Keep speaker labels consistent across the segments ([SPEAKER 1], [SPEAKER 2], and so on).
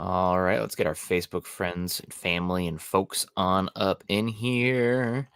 [SPEAKER 1] All right, let's get our Facebook friends, family, and folks on up in here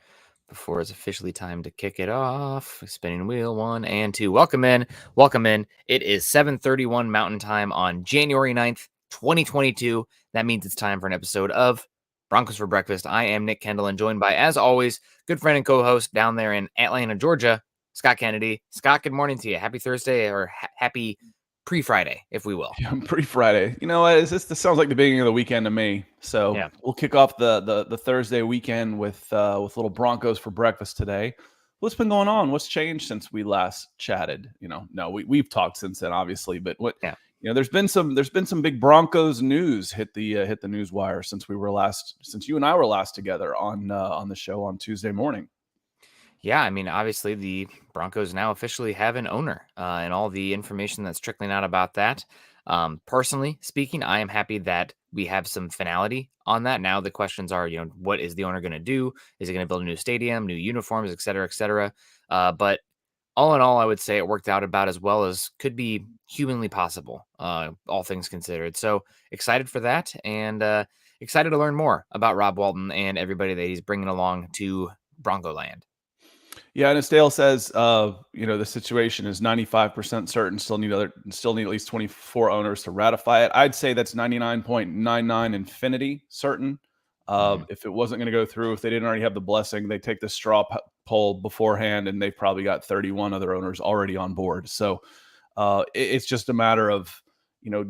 [SPEAKER 1] before it's officially time to kick it off. Spinning wheel 1 and 2. Welcome in. Welcome in. It is 7:31 Mountain Time on January 9th, 2022. That means it's time for an episode of Broncos for Breakfast. I am Nick Kendell and joined by, as always, good friend and co-host down there in Atlanta, Georgia, Scott Kennedy. Scott, good morning to you. Happy Thursday or happy pre-Friday, if we will.
[SPEAKER 2] Yeah, pre-Friday. You know what? This sounds like the beginning of the weekend to me. So
[SPEAKER 1] Yeah.
[SPEAKER 2] we'll kick off the Thursday weekend with little Broncos for breakfast today. What's been going on? What's changed since we last chatted? No, we've talked since then, obviously. But
[SPEAKER 1] Yeah.
[SPEAKER 2] there's been some big Broncos news hit the news wire since you and I were last together on the show on Tuesday morning.
[SPEAKER 1] Yeah, I mean, obviously, the Broncos now officially have an owner, and all the information that's trickling out about that. Personally speaking, I am happy that we have some finality on that. Now the questions are, what is the owner going to do? Is he going to build a new stadium, new uniforms, et cetera, et cetera? But all in all, I would say it worked out about as well as could be humanly possible, all things considered. So excited for that, and excited to learn more about Rob Walton and everybody that he's bringing along to Bronco Land.
[SPEAKER 2] Yeah, and as Dale says, the situation is 95% certain. Still need at least 24 owners to ratify it. I'd say that's 99.99 infinity certain. If it wasn't going to go through, if they didn't already have the blessing, they take the straw poll beforehand, and they've probably got 31 other owners already on board. So it's just a matter of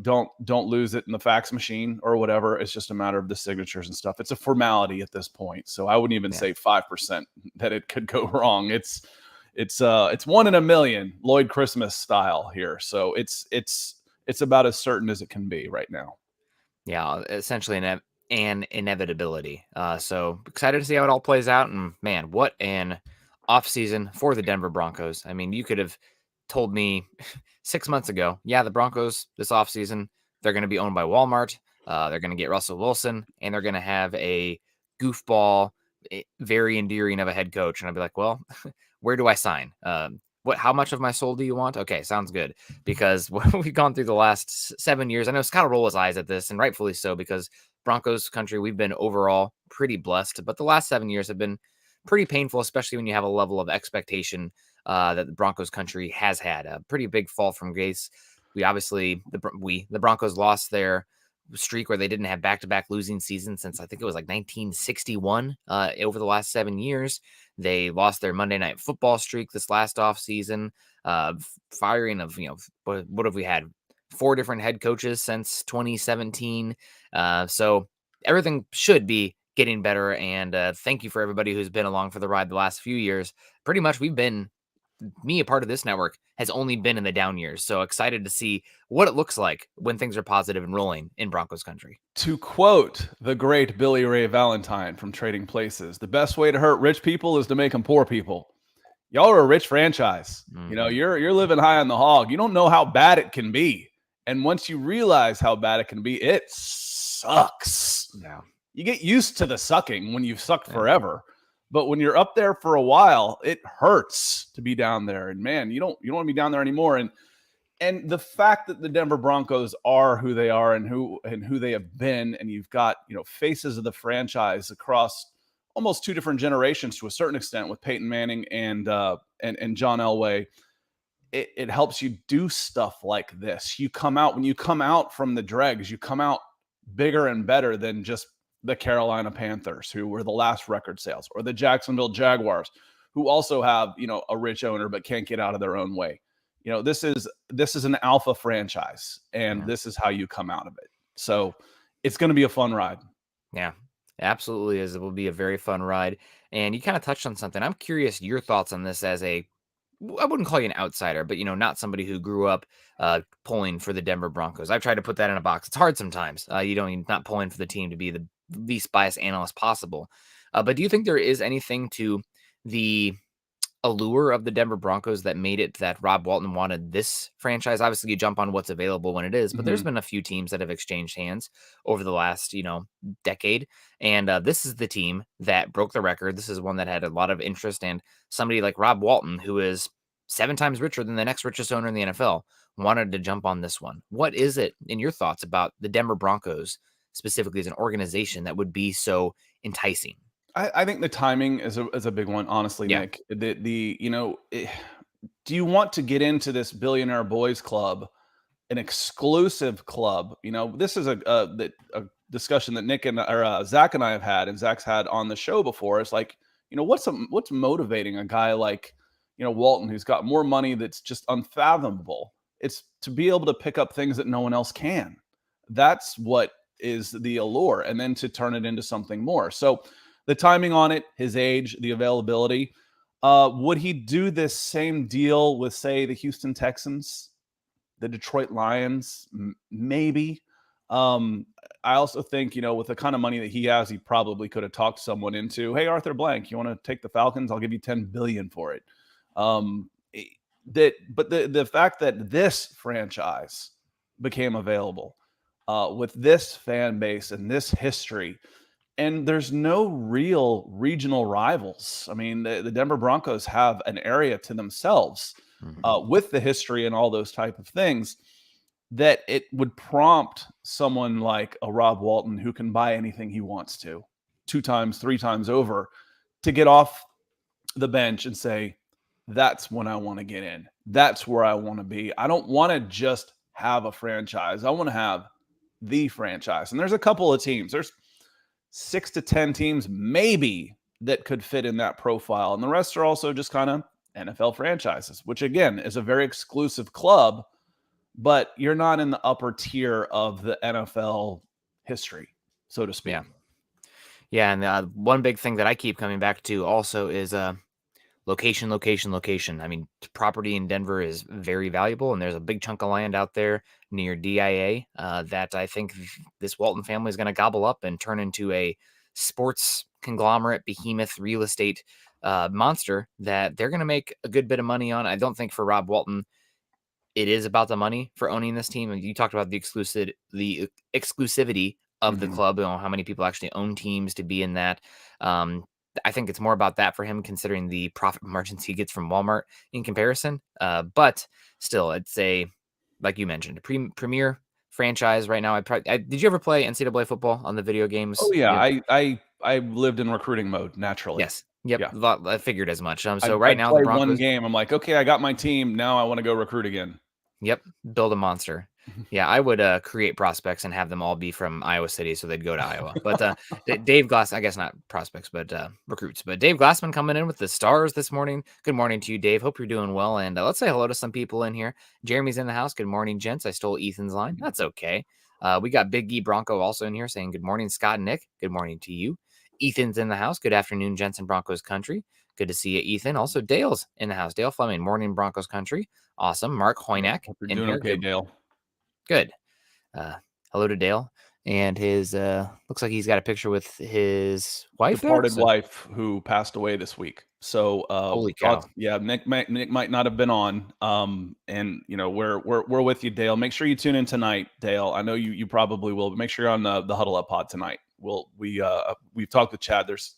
[SPEAKER 2] don't lose it in the fax machine or whatever. It's just a matter of the signatures and stuff. It's a formality at this point. So I wouldn't even say 5% that it could go wrong. It's 1 in a million, Lloyd Christmas style here. So it's about as certain as it can be right now.
[SPEAKER 1] Yeah, essentially an inevitability. So excited to see how it all plays out. And man, what an offseason for the Denver Broncos. I mean, you could have told me 6 months ago, yeah, the Broncos this offseason, they're going to be owned by Walmart. They're going to get Russell Wilson, and they're going to have a goofball, very endearing of a head coach. And I'd be like, well, where do I sign? How much of my soul do you want? Okay, sounds good. Because we've gone through the last 7 years, I know Scott will roll his eyes at this, and rightfully so, because Broncos country, we've been overall pretty blessed, but the last 7 years have been pretty painful, especially when you have a level of expectation that the Broncos country has had. A pretty big fall from grace. We obviously, the Broncos lost their streak where they didn't have back-to-back losing seasons since I think it was like 1961 over the last 7 years. They lost their Monday Night Football streak this last offseason. Firing of, what have we had? 4 different head coaches since 2017. So everything should be getting better. And thank you for everybody who's been along for the ride the last few years. Pretty much a part of this network has only been in the down years. So excited to see what it looks like when things are positive and rolling in Broncos country.
[SPEAKER 2] To quote the great Billy Ray Valentine from Trading Places, the best way to hurt rich people is to make them poor people. Y'all are a rich franchise.
[SPEAKER 1] Mm-hmm.
[SPEAKER 2] You're living high on the hog. You don't know how bad it can be. And once you realize how bad it can be, it sucks.
[SPEAKER 1] Yeah.
[SPEAKER 2] You get used to the sucking when you've sucked forever. But when you're up there for a while, it hurts to be down there. And man, you don't want to be down there anymore. And the fact that the Denver Broncos are who they are and who they have been, and you've got, faces of the franchise across almost 2 different generations to a certain extent with Peyton Manning and John Elway, it helps you do stuff like this. When you come out from the dregs, you come out bigger and better than just the Carolina Panthers, who were the last record sales, or the Jacksonville Jaguars, who also have, a rich owner but can't get out of their own way. This is an alpha franchise, and this is how you come out of it. So it's going to be a fun ride.
[SPEAKER 1] Yeah, absolutely is. It will be a very fun ride. And you kind of touched on something. I'm curious your thoughts on this as I wouldn't call you an outsider, but, not somebody who grew up pulling for the Denver Broncos. I've tried to put that in a box. It's hard sometimes. Not pulling for the team to be the least biased analyst possible. But do you think there is anything to the allure of the Denver Broncos that made it that Rob Walton wanted this franchise? Obviously, you jump on what's available when it is, but there's been a few teams that have exchanged hands over the last, decade. And this is the team that broke the record. This is one that had a lot of interest, and somebody like Rob Walton, who is 7 times richer than the next richest owner in the NFL, wanted to jump on this one. What is it, in your thoughts, about the Denver Broncos specifically as an organization that would be so enticing?
[SPEAKER 2] I think the timing is a big one, honestly,
[SPEAKER 1] Yeah.
[SPEAKER 2] Nick. Do you want to get into this billionaire boys club, an exclusive club? This is a discussion that Nick and or Zach and I have had, and Zach's had on the show before. It's like, what's motivating a guy like Walton, who's got more money that's just unfathomable? It's to be able to pick up things that no one else can. That's what is the allure, and then to turn it into something more. So the timing on it, his age, the availability. Would he do this same deal with, say, the Houston Texans, the Detroit Lions? Maybe. I also think, with the kind of money that he has, he probably could have talked someone into, hey, Arthur Blank, you want to take the Falcons? I'll give you $10 billion for it. But the fact that this franchise became available with this fan base and this history, and there's no real regional rivals. I mean, the Denver Broncos have an area to themselves with the history and all those type of things, that it would prompt someone like a Rob Walton, who can buy anything he wants to 2 times, 3 times over, to get off the bench and say, that's when I want to get in. That's where I want to be. I don't want to just have a franchise. I want to have the franchise. And there's a couple of teams. There's 6 to 10 teams maybe that could fit in that profile. And the rest are also just kind of NFL franchises, which again is a very exclusive club, but you're not in the upper tier of the NFL history, so to speak.
[SPEAKER 1] Yeah. Yeah. And one big thing that I keep coming back to also is location, location, location. I mean, property in Denver is very valuable, and there's a big chunk of land out there near DIA that I think this Walton family is going to gobble up and turn into a sports conglomerate, behemoth, real estate monster that they're going to make a good bit of money on. I don't think for Rob Walton it is about the money for owning this team. And you talked about the exclusivity of the club, how many people actually own teams to be in that. I think it's more about that for him, considering the profit margins he gets from Walmart in comparison. But still, it's like you mentioned, a premier franchise right now. Did you ever play NCAA football on the video games?
[SPEAKER 2] Oh yeah, I lived in recruiting mode naturally.
[SPEAKER 1] Yes. Yep.
[SPEAKER 2] Yeah.
[SPEAKER 1] I figured as much. So
[SPEAKER 2] I'd
[SPEAKER 1] right now
[SPEAKER 2] play
[SPEAKER 1] the Broncos.
[SPEAKER 2] one game. I'm like, okay, I got my team. Now I want to go recruit again.
[SPEAKER 1] Yep. Build a monster. Yeah, I would create prospects and have them all be from Iowa City, so they'd go to Iowa. But Dave Glass, I guess not prospects, but recruits. But Dave Glassman coming in with the stars this morning. Good morning to you, Dave. Hope you're doing well. And let's say hello to some people in here. Jeremy's in the house. Good morning, gents. I stole Ethan's line. That's okay. We got Big E Bronco also in here saying good morning, Scott and Nick. Good morning to you. Ethan's in the house. Good afternoon, gents in Broncos country. Good to see you, Ethan. Also, Dale's in the house. Dale Fleming, morning, Broncos country. Awesome. Mark Hoynak.
[SPEAKER 2] Hope you're doing okay, Dale.
[SPEAKER 1] Good. Hello to Dale. And his looks like he's got a picture with his wife.
[SPEAKER 2] Departed wife who passed away this week. So
[SPEAKER 1] holy cow.
[SPEAKER 2] Yeah, Nick might not have been on. And we're with you, Dale. Make sure you tune in tonight, Dale. I know you probably will, but make sure you're on the Huddle Up Pod tonight. We've talked with Chad. There's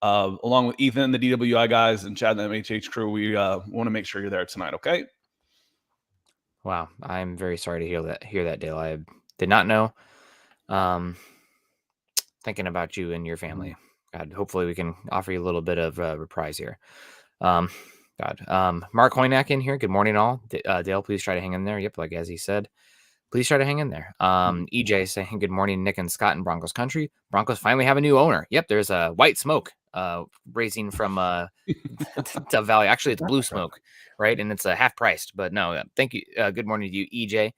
[SPEAKER 2] along with Ethan, the DWI guys, and Chad, the MHH crew. We want to make sure you're there tonight. Okay.
[SPEAKER 1] Wow, I'm very sorry to hear that, Dale. I did not know. Thinking about you and your family. God, hopefully we can offer you a little bit of reprise here. Mark Hoynak in here. Good morning, all. Dale, please try to hang in there. Yep, like as he said, please try to hang in there. EJ saying good morning, Nick and Scott in Broncos country. Broncos finally have a new owner. Yep, there's a white smoke raising from to Valley. Actually, it's blue smoke, right? And it's half priced. But no, thank you. Good morning to you, EJ.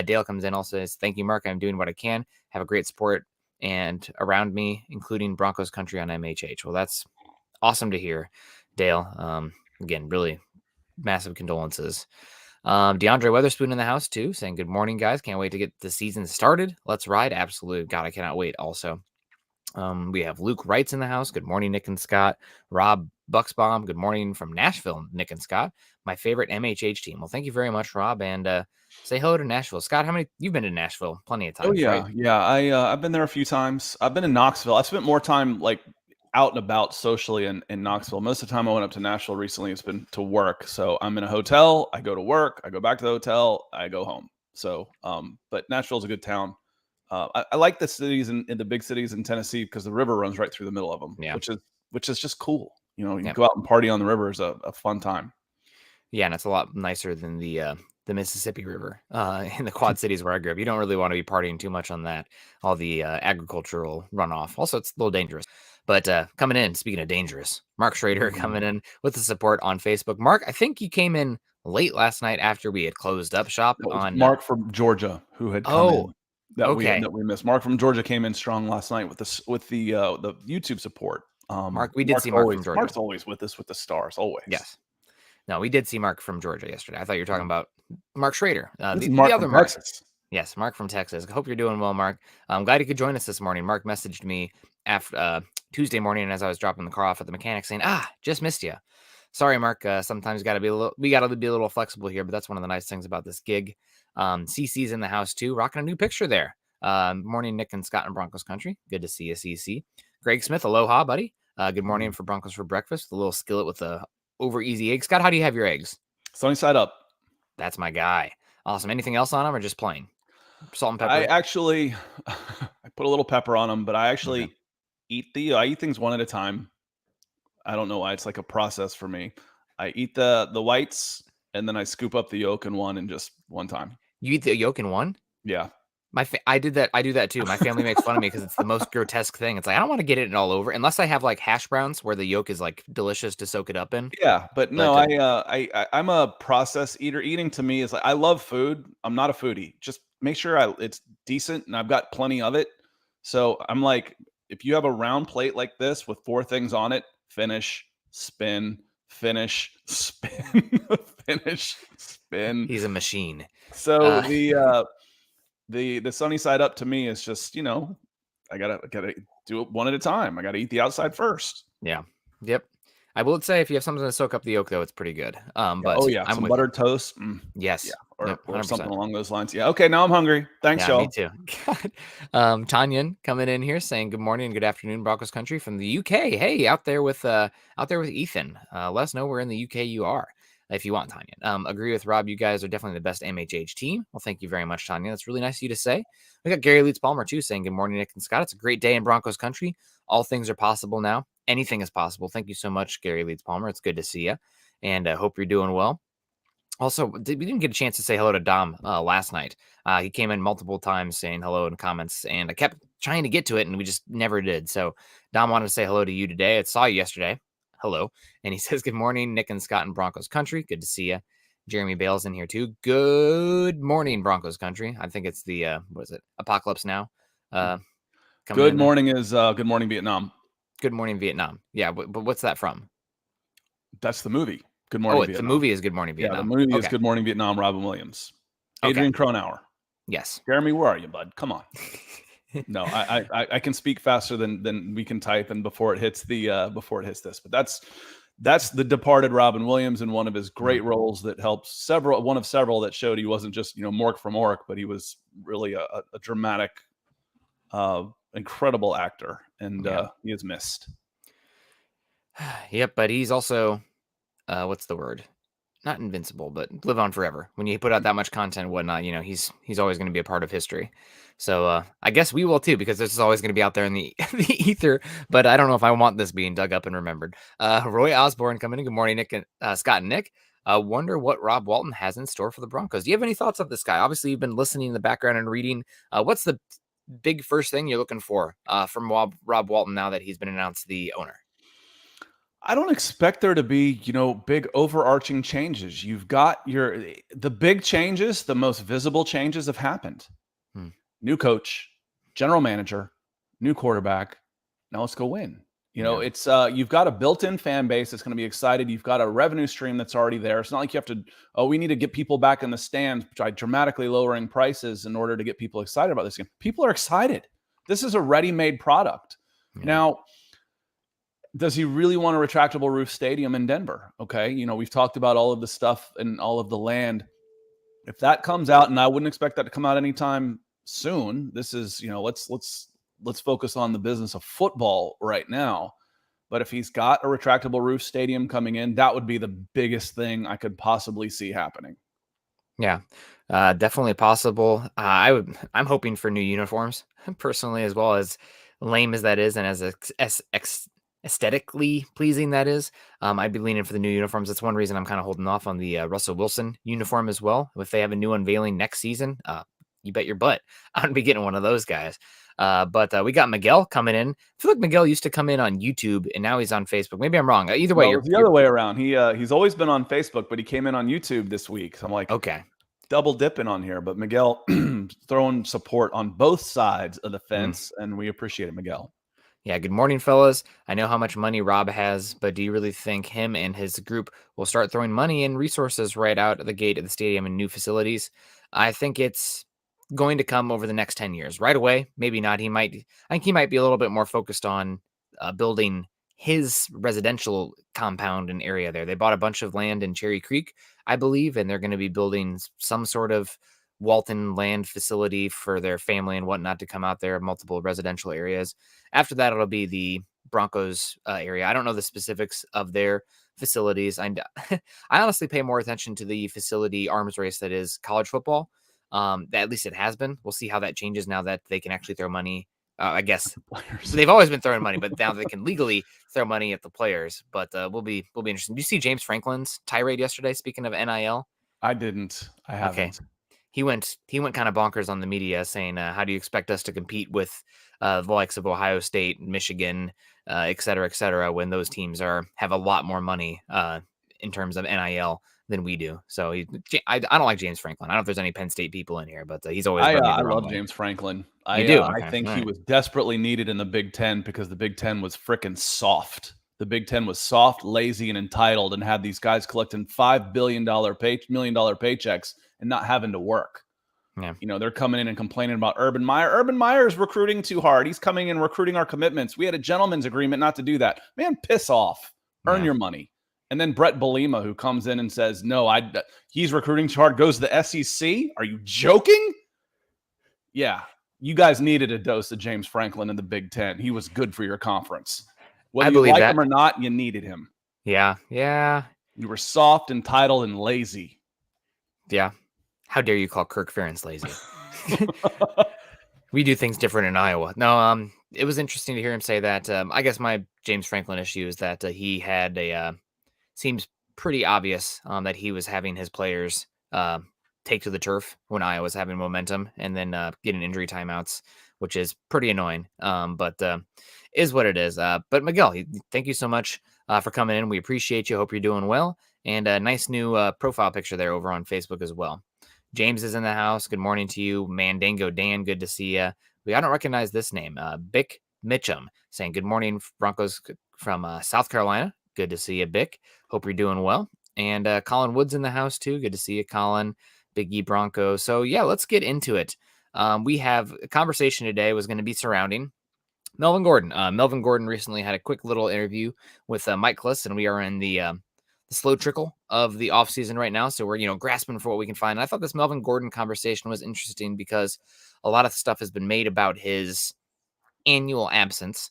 [SPEAKER 1] Dale comes in also says, thank you, Mark. I'm doing what I can. Have a great support and around me, including Broncos country on MHH. Well, that's awesome to hear, Dale. Again, really massive condolences. DeAndre Weatherspoon in the house too, saying good morning, guys. Can't wait to get the season started. Let's ride. Absolute. God, I cannot wait. Also, we have Luke Wrights in the house. Good morning, Nick and Scott. Rob Bucksbaum. Good morning from Nashville, Nick and Scott. My favorite MHH team. Well, thank you very much, Rob. And say hello to Nashville. Scott, how many? You've been to Nashville plenty of times.
[SPEAKER 2] Oh yeah,
[SPEAKER 1] right?
[SPEAKER 2] yeah. I've been there a few times. I've been in Knoxville. I spent more time like out and about socially in Knoxville. Most of the time I went up to Nashville recently, it's been to work. So I'm in a hotel, I go to work, I go back to the hotel, I go home. So, but Nashville's a good town. I like the cities in the big cities in Tennessee because the river runs right through the middle of them,
[SPEAKER 1] Yeah.
[SPEAKER 2] which is just cool. You
[SPEAKER 1] Yep.
[SPEAKER 2] go out and party on the river is a fun time.
[SPEAKER 1] Yeah, and it's a lot nicer than the Mississippi River in the Quad Cities where I grew up. You don't really want to be partying too much on that, all the agricultural runoff. Also, it's a little dangerous. But coming in, speaking of dangerous, Mark Schrader coming in with the support on Facebook. Mark, I think you came in late last night after we had closed up shop on
[SPEAKER 2] Mark from Georgia who had come in that we missed. Mark from Georgia came in strong last night with the YouTube support.
[SPEAKER 1] Mark, we did see Mark from Georgia.
[SPEAKER 2] Mark's always with us with the stars, always.
[SPEAKER 1] Yes. No, we did see Mark from Georgia yesterday. I thought you were talking about Mark Schrader.
[SPEAKER 2] The other Mark. Texas.
[SPEAKER 1] Yes, Mark from Texas. I hope you're doing well, Mark. I'm glad you could join us this morning. Mark messaged me after Tuesday morning as I was dropping the car off at the mechanic saying, just missed you. Sorry, Mark. Sometimes we got to be a little flexible here, but that's one of the nice things about this gig. CC's in the house too, rocking a new picture there. Morning, Nick and Scott in Broncos country. Good to see you, CC. Greg Smith, aloha, buddy. Good morning for Broncos for breakfast. A little skillet with a over easy egg. Scott, how do you have your eggs?
[SPEAKER 2] Sunny side up.
[SPEAKER 1] That's my guy. Awesome. Anything else on them or just plain? Salt and pepper?
[SPEAKER 2] I put a little pepper on them, but I actually eat things one at a time. I don't know why. It's like a process for me. I eat the whites and then I scoop up the yolk in one and just one time.
[SPEAKER 1] You eat the yolk in one?
[SPEAKER 2] Yeah.
[SPEAKER 1] I did that. I do that too. My family makes fun of me because it's the most grotesque thing. It's like, I don't want to get it all over unless I have like hash browns where the yolk is like delicious to soak it up in.
[SPEAKER 2] Yeah. But no, I'm a process eater. Eating to me is like, I love food. I'm not a foodie. Just make sure it's decent and I've got plenty of it. So I'm like, if you have a round plate like this with 4 things on it, finish, spin, finish, spin, finish, spin.
[SPEAKER 1] He's a machine.
[SPEAKER 2] So the sunny side up to me is just, I gotta do it one at a time. I gotta eat the outside first.
[SPEAKER 1] Yeah. Yep. I will say if you have something to soak up the yolk though, it's pretty good. But
[SPEAKER 2] I'm some buttered toast.
[SPEAKER 1] Yes.
[SPEAKER 2] Yeah. Or something along those lines. Yeah. Okay. Now I'm hungry. Thanks, y'all.
[SPEAKER 1] Me too. Tanyan coming in here saying good morning and good afternoon, Broncos country from the UK. Hey, out there with Ethan. Let us know where in the UK you are if you want, Tanyan. Agree with Rob. You guys are definitely the best MHH team. Well, thank you very much, Tanya. That's really nice of you to say. We got Gary Leeds Palmer too saying good morning, Nick and Scott. It's a great day in Broncos country. All things are possible now. Anything is possible. Thank you so much, Gary Leeds Palmer. It's good to see you, and I hope you're doing well. Also, we didn't get a chance to say hello to Dom last night. He came in multiple times saying hello in comments, and I kept trying to get to it, and we just never did. So Dom wanted to say hello to you today. I saw you yesterday. Hello. And he says, good morning, Nick and Scott in Broncos country. Good to see you. Jeremy Bale's in here too. Good morning, Broncos country. I think it's the, Apocalypse Now.
[SPEAKER 2] Good morning is Good Morning Vietnam.
[SPEAKER 1] Good Morning Vietnam. Yeah, but what's that from?
[SPEAKER 2] That's the movie. Good Morning Vietnam.
[SPEAKER 1] The movie is Good Morning Vietnam.
[SPEAKER 2] Yeah, the movie is Good Morning Vietnam, Robin Williams. Adrian Cronauer.
[SPEAKER 1] Yes.
[SPEAKER 2] Jeremy, where are you, bud? Come on. No, I can speak faster than we can type, and before it hits this. But that's the departed Robin Williams in one of his great roles that helps one of several that showed he wasn't just Mork from Ork, but he was really a dramatic, incredible actor, and he is missed.
[SPEAKER 1] Yep, but he's also what's the word? Not invincible, but live on forever. When you put out that much content and whatnot, he's always going to be a part of history. So I guess we will too, because this is always going to be out there in the ether. But I don't know if I want this being dug up and remembered. Roy Osborne coming in. Good morning, Nick and Scott and Nick. Wonder what Rob Walton has in store for the Broncos. Do you have any thoughts on this guy? Obviously, you've been listening in the background and reading. What's the big first thing you're looking for from Rob Walton now that he's been announced the owner?
[SPEAKER 2] I don't expect there to be, big overarching changes. You've got the big changes, the most visible changes have happened. New coach, general manager, new quarterback. Now let's go win. It's you've got a built-in fan base that's going to be excited. You've got a revenue stream that's already there. It's not like you have to, we need to get people back in the stands by dramatically lowering prices in order to get people excited about this game. People are excited. This is a ready-made product. Yeah. Now, does he really want a retractable roof stadium in Denver? Okay. We've talked about all of the stuff and all of the land. If that comes out, and I wouldn't expect that to come out anytime soon, this is, let's focus on the business of football right now. But if he's got a retractable roof stadium coming in, that would be the biggest thing I could possibly see happening.
[SPEAKER 1] Yeah, definitely possible. I'm hoping for new uniforms personally, as well as lame as that is, and as aesthetically pleasing that is. I'd be leaning for the new uniforms. That's one reason I'm kind of holding off on the Russell Wilson uniform as well. If they have a new unveiling next season, you bet your butt I'm gonna be getting one of those guys. But we got Miguel coming in. I feel like Miguel used to come in on YouTube, and now he's on Facebook. Maybe I'm wrong. Either way,
[SPEAKER 2] No, it was the other way around. He's always been on Facebook, but he came in on YouTube this week. So I'm like,
[SPEAKER 1] okay.
[SPEAKER 2] Double dipping on here. But Miguel throwing support on both sides of the fence, and we appreciate it, Miguel.
[SPEAKER 1] Yeah, good morning, fellas. I know how much money Rob has, but do you really think him and his group will start throwing money and resources right out of the gate at the stadium and new facilities? I think it's going to come over the next 10 years. Right away, maybe not. I think he might be a little bit more focused on building his residential compound and area there. They bought a bunch of land in Cherry Creek, I believe, and they're going to be building some sort of Walton land facility for their family and whatnot to come out there, multiple residential areas. After that, it'll be the Broncos area. I don't know the specifics of their facilities. I honestly pay more attention to the facility arms race that is college football. At least it has been. We'll see how that changes now that they can actually throw money. I guess they've always been throwing money, but now they can legally throw money at the players. But we'll be interesting. Did you see James Franklin's tirade yesterday? Speaking of NIL,
[SPEAKER 2] I didn't. I haven't.
[SPEAKER 1] Okay. He went kind of bonkers on the media, saying, "How do you expect us to compete with the likes of Ohio State, Michigan, et cetera, when those teams have a lot more money in terms of NIL than we do?" So I don't like James Franklin. I don't know if there's any Penn State people in here, but he's always rubbed me
[SPEAKER 2] I
[SPEAKER 1] the wrong
[SPEAKER 2] love
[SPEAKER 1] way.
[SPEAKER 2] James Franklin.
[SPEAKER 1] You do?
[SPEAKER 2] I
[SPEAKER 1] Okay.
[SPEAKER 2] think
[SPEAKER 1] All
[SPEAKER 2] he
[SPEAKER 1] right.
[SPEAKER 2] was desperately needed in the Big Ten because the Big Ten was freaking soft. The Big Ten was soft, lazy, and entitled, and had these guys collecting $5 billion million paychecks and not having to work.
[SPEAKER 1] Yeah.
[SPEAKER 2] You know, they're coming in and complaining about Urban Meyer. Urban Meyer is recruiting too hard. He's coming in recruiting our commitments. We had a gentleman's agreement not to do that. Man, piss off. Earn your money. And then Brett Bielema, who comes in and says, "No, he's recruiting too hard." Goes to the SEC. Are you joking? Yeah, you guys needed a dose of James Franklin in the Big Ten. He was good for your conference. Whether you like him or not, you needed him.
[SPEAKER 1] Yeah.
[SPEAKER 2] You were soft, entitled, and lazy.
[SPEAKER 1] Yeah. How dare you call Kirk Ferentz lazy? We do things different in Iowa. No, it was interesting to hear him say that. I guess my James Franklin issue is that he had seems pretty obvious that he was having his players take to the turf when Iowa was having momentum and then getting injury timeouts, which is pretty annoying. But is what it is. But Miguel, thank you so much for coming in. We appreciate you. Hope you're doing well. And a nice new profile picture there over on Facebook as well. James is in the house. Good morning to you, Mandango Dan. Good to see you. I don't recognize this name. Bick Mitchum saying good morning, Broncos from South Carolina. Good to see you, Bick. Hope you're doing well. And Colin Wood's in the house too. Good to see you, Colin. Big E Bronco. So yeah, let's get into it. We have a conversation today was going to be surrounding Melvin Gordon. Melvin Gordon recently had a quick little interview with Mike Kliss, and we are in the slow trickle of the offseason right now. So we're, grasping for what we can find. And I thought this Melvin Gordon conversation was interesting because a lot of stuff has been made about his annual absence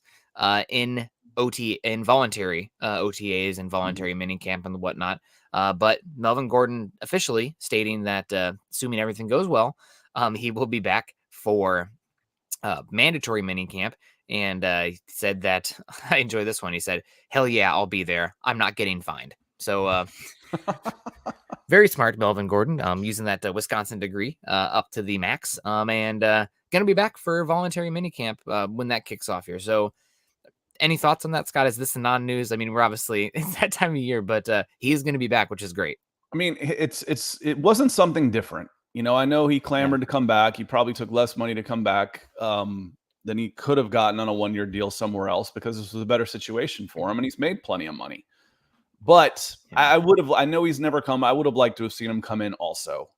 [SPEAKER 1] in voluntary OTAs and voluntary minicamp and whatnot. But Melvin Gordon officially stating that assuming everything goes well, he will be back for mandatory minicamp. And he said that, I enjoy this one. He said, "Hell yeah, I'll be there. I'm not getting fined." So very smart, Melvin Gordon, using that Wisconsin degree up to the max, and going to be back for voluntary minicamp when that kicks off here. So any thoughts on that, Scott? Is this a non-news? I mean, we're obviously, it's that time of year, but he is going to be back, which is great.
[SPEAKER 2] I mean, it wasn't something different. I know he clamored to come back. He probably took less money to come back than he could have gotten on a one-year deal somewhere else because this was a better situation for him, and he's made plenty of money. But I know he's never come. I would have liked to have seen him come in also,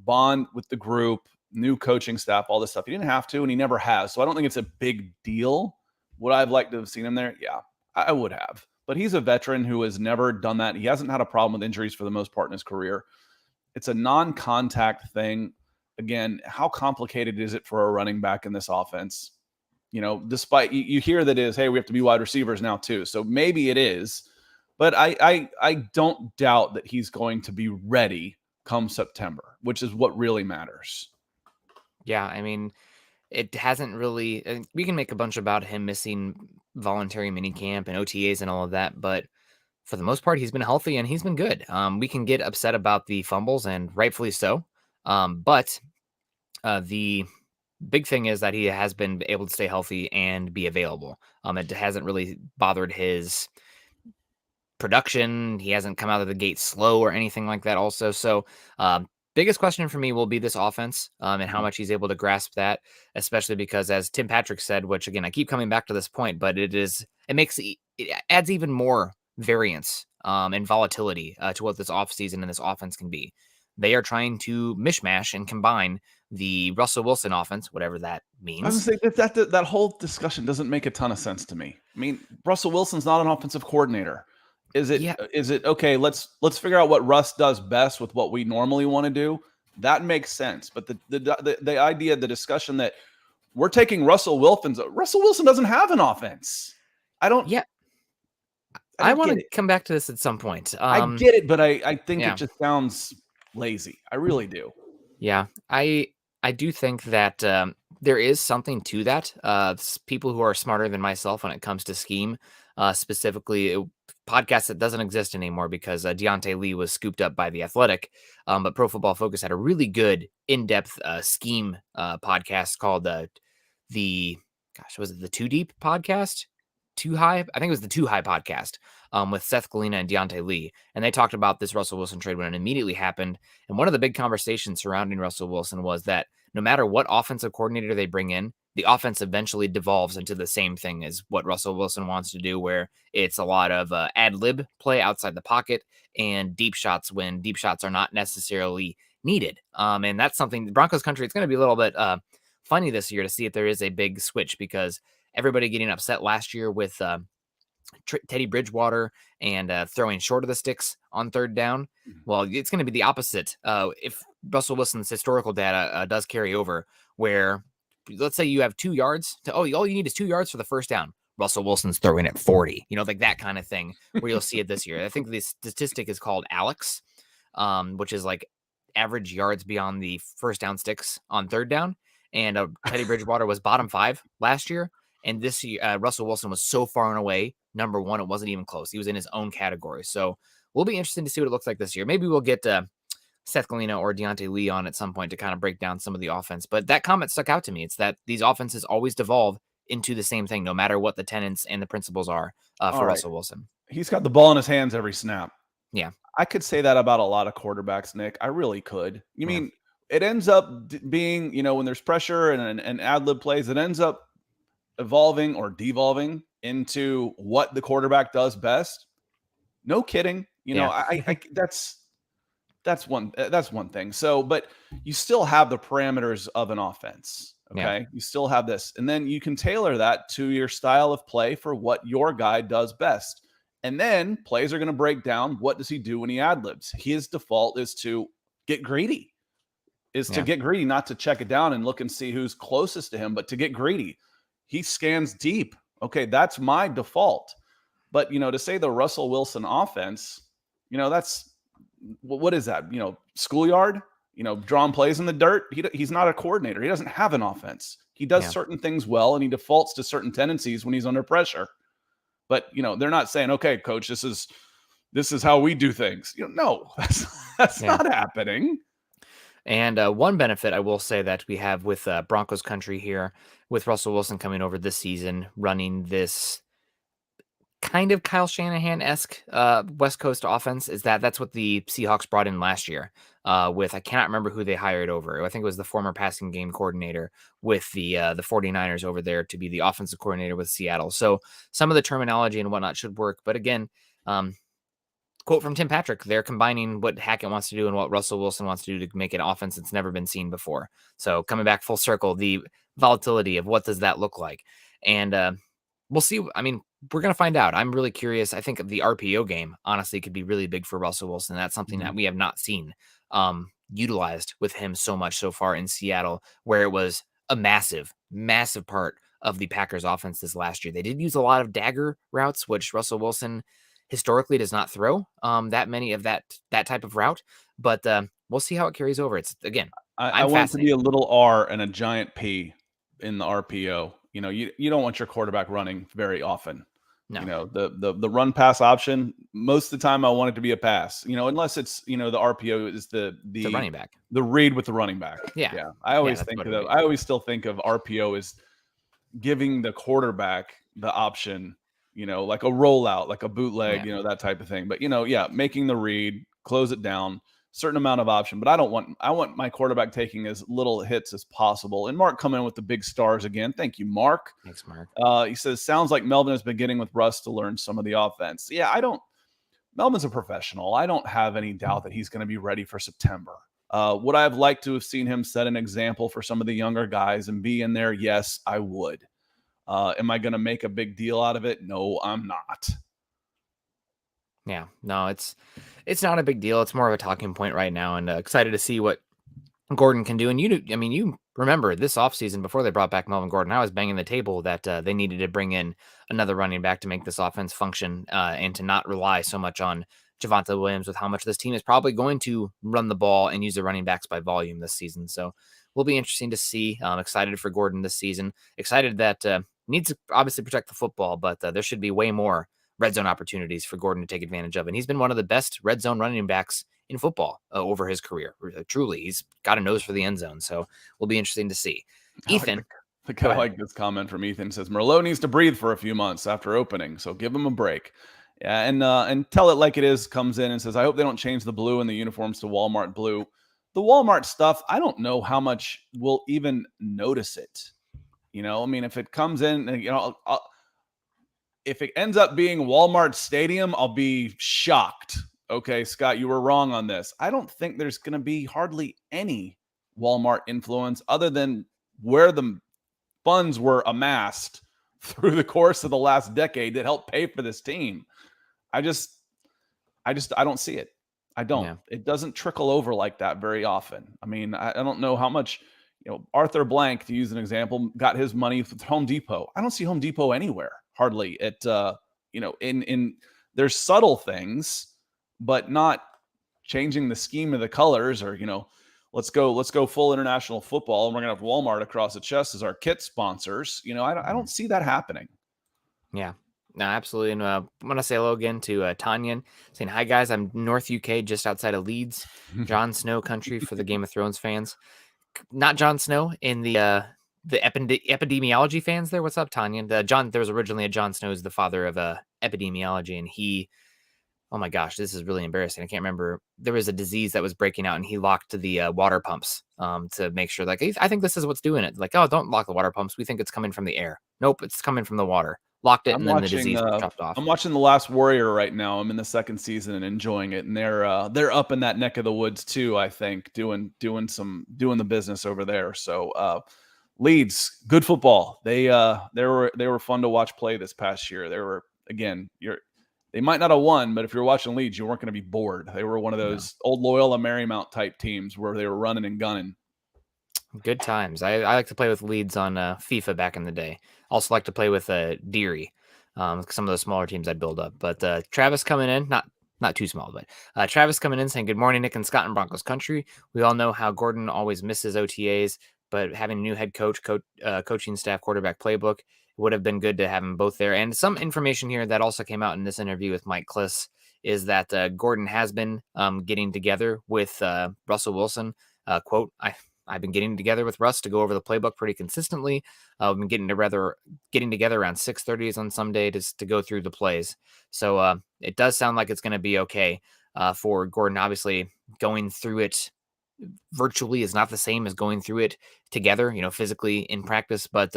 [SPEAKER 2] bond with the group, new coaching staff, all this stuff. He didn't have to, and he never has. So I don't think it's a big deal. Would I have liked to have seen him there? Yeah, I would have. But he's a veteran who has never done that. He hasn't had a problem with injuries for the most part in his career. It's a non-contact thing. Again, how complicated is it for a running back in this offense? despite you hear that is, hey, we have to be wide receivers now too. So maybe it is, but I don't doubt that he's going to be ready come September, which is what really matters.
[SPEAKER 1] Yeah, I mean, it hasn't really. We can make a bunch about him missing voluntary minicamp and OTAs and all of that, but for the most part, he's been healthy and he's been good. We can get upset about the fumbles, and rightfully so. But the big thing is that he has been able to stay healthy and be available. It hasn't really bothered his production. He hasn't come out of the gate slow or anything like that also. So biggest question for me will be this offense and how much he's able to grasp that, especially because as Tim Patrick said, which again, I keep coming back to this point, but it adds even more variance and volatility to what this offseason and this offense can be. They are trying to mishmash and combine the Russell Wilson offense, whatever that means.
[SPEAKER 2] I was saying that whole discussion doesn't make a ton of sense to me. I mean, Russell Wilson's not an offensive coordinator. Is it okay? Let's figure out what Russ does best with what we normally want to do. That makes sense. But the idea, the discussion that we're taking Russell Wilson doesn't have an offense. I don't.
[SPEAKER 1] Yeah. I want to come back to this at some point.
[SPEAKER 2] I get it, but I think it just sounds lazy. I really do.
[SPEAKER 1] Yeah, I do think that there is something to that. People who are smarter than myself when it comes to scheme, specifically a podcast that doesn't exist anymore because Deontay Lee was scooped up by The Athletic. But Pro Football Focus had a really good in-depth scheme podcast called was it the Too Deep podcast? Too High? I think it was the Too High podcast with Seth Galina and Deontay Lee. And they talked about this Russell Wilson trade when it immediately happened. And one of the big conversations surrounding Russell Wilson was that no matter what offensive coordinator they bring in, the offense eventually devolves into the same thing as what Russell Wilson wants to do, where it's a lot of ad lib play outside the pocket and deep shots when deep shots are not necessarily needed. And that's something, the Broncos country, it's going to be a little bit funny this year to see if there is a big switch because everybody getting upset last year with Teddy Bridgewater and throwing short of the sticks on third down. Well, it's going to be the opposite. If Russell Wilson's historical data does carry over, where let's say you have 2 yards all you need is 2 yards for the first down. Russell Wilson's throwing at 40, like that kind of thing where you'll see it this year. I think the statistic is called Alex, which is like average yards beyond the first down sticks on third down. And Teddy Bridgewater was bottom 5 last year. And this year, Russell Wilson was so far and away number 1, it wasn't even close. He was in his own category. So we'll be interested to see what it looks like this year. Maybe we'll get Seth Galina or Deontay Lee on at some point to kind of break down some of the offense. But that comment stuck out to me. It's that these offenses always devolve into the same thing, no matter what the tenets and the principles are for Russell Wilson.
[SPEAKER 2] He's got the ball in his hands every snap.
[SPEAKER 1] Yeah.
[SPEAKER 2] I could say that about a lot of quarterbacks, Nick. I really could. You mean it ends up being, when there's pressure and ad lib plays, it ends up evolving or devolving into what the quarterback does best. No kidding. I that's one thing. So, but you still have the parameters of an offense. Okay. Yeah. You still have this, and then you can tailor that to your style of play for what your guy does best. And then plays are going to break down. What does he do when he ad libs? His default is to get greedy, not to check it down and look and see who's closest to him, but to get greedy. He scans deep. Okay, that's my default. But, to say the Russell Wilson offense, that's, what is that? Schoolyard, drawing plays in the dirt. He's not a coordinator. He doesn't have an offense. He does certain things well, and he defaults to certain tendencies when he's under pressure. But, they're not saying, okay, coach, this is how we do things. No, that's not happening.
[SPEAKER 1] And one benefit I will say that we have with Broncos country here, with Russell Wilson coming over this season, running this kind of Kyle Shanahan-esque West Coast offense, is that's what the Seahawks brought in last year with, I cannot remember who they hired over. I think it was the former passing game coordinator with the 49ers over there to be the offensive coordinator with Seattle. So some of the terminology and whatnot should work. But again, quote from Tim Patrick, they're combining what Hackett wants to do and what Russell Wilson wants to do to make an offense that's never been seen before. So coming back full circle, the volatility of what does that look like? And we'll see. I mean, we're going to find out. I'm really curious. I think the RPO game, honestly, could be really big for Russell Wilson. That's something that we have not seen utilized with him so much so far in Seattle, where it was a massive, massive part of the Packers offense this last year. They did use a lot of dagger routes, which Russell Wilson historically does not throw that many of that type of route, but we'll see how it carries over. It's again,
[SPEAKER 2] I
[SPEAKER 1] I'm
[SPEAKER 2] want it to be
[SPEAKER 1] fascinated.
[SPEAKER 2] a little R and a giant P in the RPO. You don't want your quarterback running very often.
[SPEAKER 1] No.
[SPEAKER 2] The run pass option, most of the time I want it to be a pass, unless it's, the RPO is the
[SPEAKER 1] running back.
[SPEAKER 2] The read with the running back.
[SPEAKER 1] Yeah.
[SPEAKER 2] Yeah. I always
[SPEAKER 1] that's
[SPEAKER 2] think
[SPEAKER 1] what
[SPEAKER 2] of
[SPEAKER 1] it
[SPEAKER 2] that.
[SPEAKER 1] would be.
[SPEAKER 2] I always still think of RPO as giving the quarterback the option, like a rollout, like a bootleg,
[SPEAKER 1] Yeah.
[SPEAKER 2] that type of thing. But, making the read, close it down, certain amount of option. But I want my quarterback taking as little hits as possible. And Mark coming in with the big stars again. Thank you, Mark.
[SPEAKER 1] Thanks, Mark.
[SPEAKER 2] He says, sounds like Melvin has been getting with Russ to learn some of the offense. Yeah, Melvin's a professional. I don't have any doubt that he's going to be ready for September. Would I have liked to have seen him set an example for some of the younger guys and be in there? Yes, I would. Am I going to make a big deal out of it? No, I'm not.
[SPEAKER 1] Yeah, no, it's not a big deal. It's more of a talking point right now, and excited to see what Gordon can do. And you remember this offseason before they brought back Melvin Gordon, I was banging the table that they needed to bring in another running back to make this offense function and to not rely so much on Javonte Williams with how much this team is probably going to run the ball and use the running backs by volume this season. So will be interesting to see. I'm excited for Gordon this season. Excited that needs to obviously protect the football, but there should be way more red zone opportunities for Gordon to take advantage of. And he's been one of the best red zone running backs in football over his career. Truly, he's got a nose for the end zone. So will be interesting to see. Ethan.
[SPEAKER 2] I like this comment from Ethan. It says Merlot needs to breathe for a few months after opening, so give him a break. Yeah, and tell it like it is comes in and says, I hope they don't change the blue in the uniforms to Walmart blue. The Walmart stuff, I don't know how much we'll even notice it. If it comes in, if it ends up being Walmart Stadium, I'll be shocked. Okay, Scott, you were wrong on this. I don't think there's going to be hardly any Walmart influence other than where the funds were amassed through the course of the last decade that helped pay for this team. I don't see it. I don't. Yeah. It doesn't trickle over like that very often. I don't know how much, Arthur Blank, to use an example, got his money from Home Depot. I don't see Home Depot anywhere, hardly. In there's subtle things, but not changing the scheme of the colors or, let's go full international football and we're going to have Walmart across the chest as our kit sponsors. I don't see that happening.
[SPEAKER 1] Yeah, no, absolutely. And I'm going to say hello again to Tanyan saying, hi guys, I'm North UK, just outside of Leeds, Jon Snow country for the Game of Thrones fans. Not Jon Snow in the epidemiology fans there. What's up, Tanyan? There was originally a Jon Snow is the father of epidemiology, and he, oh my gosh, this is really embarrassing. I can't remember. There was a disease that was breaking out, and he locked the water pumps to make sure, like, I think this is what's doing it. Like, oh, don't lock the water pumps. We think it's coming from the air. Nope, it's coming from the water. Locked it, and then the disease was chopped off.
[SPEAKER 2] I'm watching The Last Warrior right now. I'm in the second season and enjoying it, and they're up in that neck of the woods too. I think doing the business over there. So Leeds, good football. They were fun to watch play this past year. They were they might not have won, but if you're watching Leeds, you weren't going to be bored. They were one of those old Loyola Marymount type teams where they were running and gunning.
[SPEAKER 1] Good times. I like to play with Leeds on FIFA back in the day. Also like to play with Deary, some of the smaller teams I'd build up. But Travis coming in, not too small, but Travis coming in saying, good morning, Nick and Scott in Broncos country. We all know how Gordon always misses OTAs, but having a new head coach, coaching staff, quarterback playbook, would have been good to have them both there. And some information here that also came out in this interview with Mike Kliss is that Gordon has been getting together with Russell Wilson. Quote, I've been getting together with Russ to go over the playbook pretty consistently. We've been getting together around 6:30 on some day to go through the plays. So it does sound like it's going to be okay for Gordon. Obviously, going through it virtually is not the same as going through it together, physically in practice. But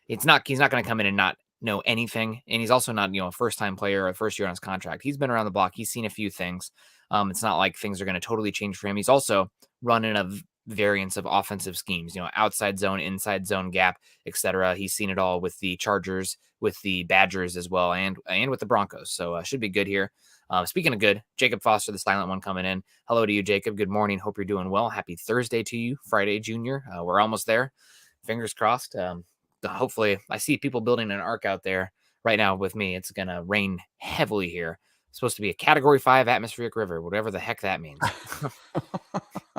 [SPEAKER 1] he's not going to come in and not know anything. And he's also not, a first-time player or first year on his contract. He's been around the block. He's seen a few things. It's not like things are going to totally change for him. He's also running a variants of offensive schemes, outside zone, inside zone, gap, etc. He's seen it all with the Chargers, with the Badgers as well, and with the Broncos. So should be good here. Speaking of good, Jacob Foster, the silent one, coming in. Hello to you, Jacob. Good morning. Hope you're doing well. Happy Thursday to you, Friday, Junior. We're almost there. Fingers crossed. hopefully I see people building an arc out there right now with me. It's going to rain heavily here. It's supposed to be a Category 5 atmospheric river, whatever the heck that means.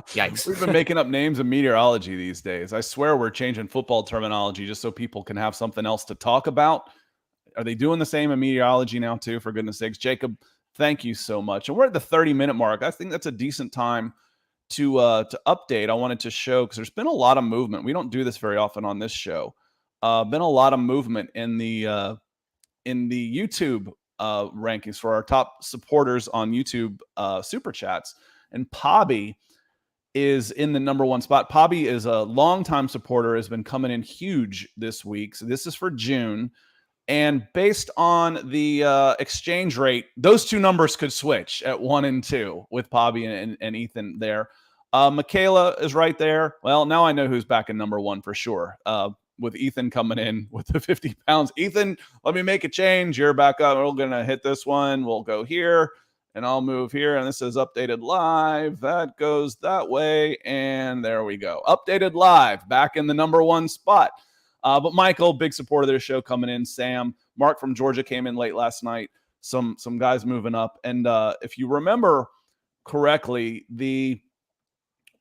[SPEAKER 1] Yikes.
[SPEAKER 2] We've been making up names of meteorology these days. I swear we're changing football terminology just so people can have something else to talk about. Are they doing the same in meteorology now too, for goodness sakes? Jacob, thank you so much. And we're at the 30-minute mark. I think that's a decent time to update. I wanted to show, because there's been a lot of movement. We don't do this very often on this show. Been a lot of movement in the YouTube rankings for our top supporters on YouTube super chats. And Pobby is in the number one spot. Pobby is a longtime supporter, has been coming in huge this week. So this is for June. And based on the exchange rate, those two numbers could switch at 1 and 2 with Pobby and Ethan there. Michaela is right there. Well, now I know who's back in number 1 for sure. With Ethan coming in with the 50 pounds. Ethan, let me make a change. You're back up. We're going to hit this one. We'll go here, and I'll move here. And this is updated live. That goes that way. And there we go. Updated live, back in the number 1 spot. But Michael, big supporter of their show, coming in. Sam, Mark from Georgia came in late last night. Some guys moving up. And if you remember correctly, the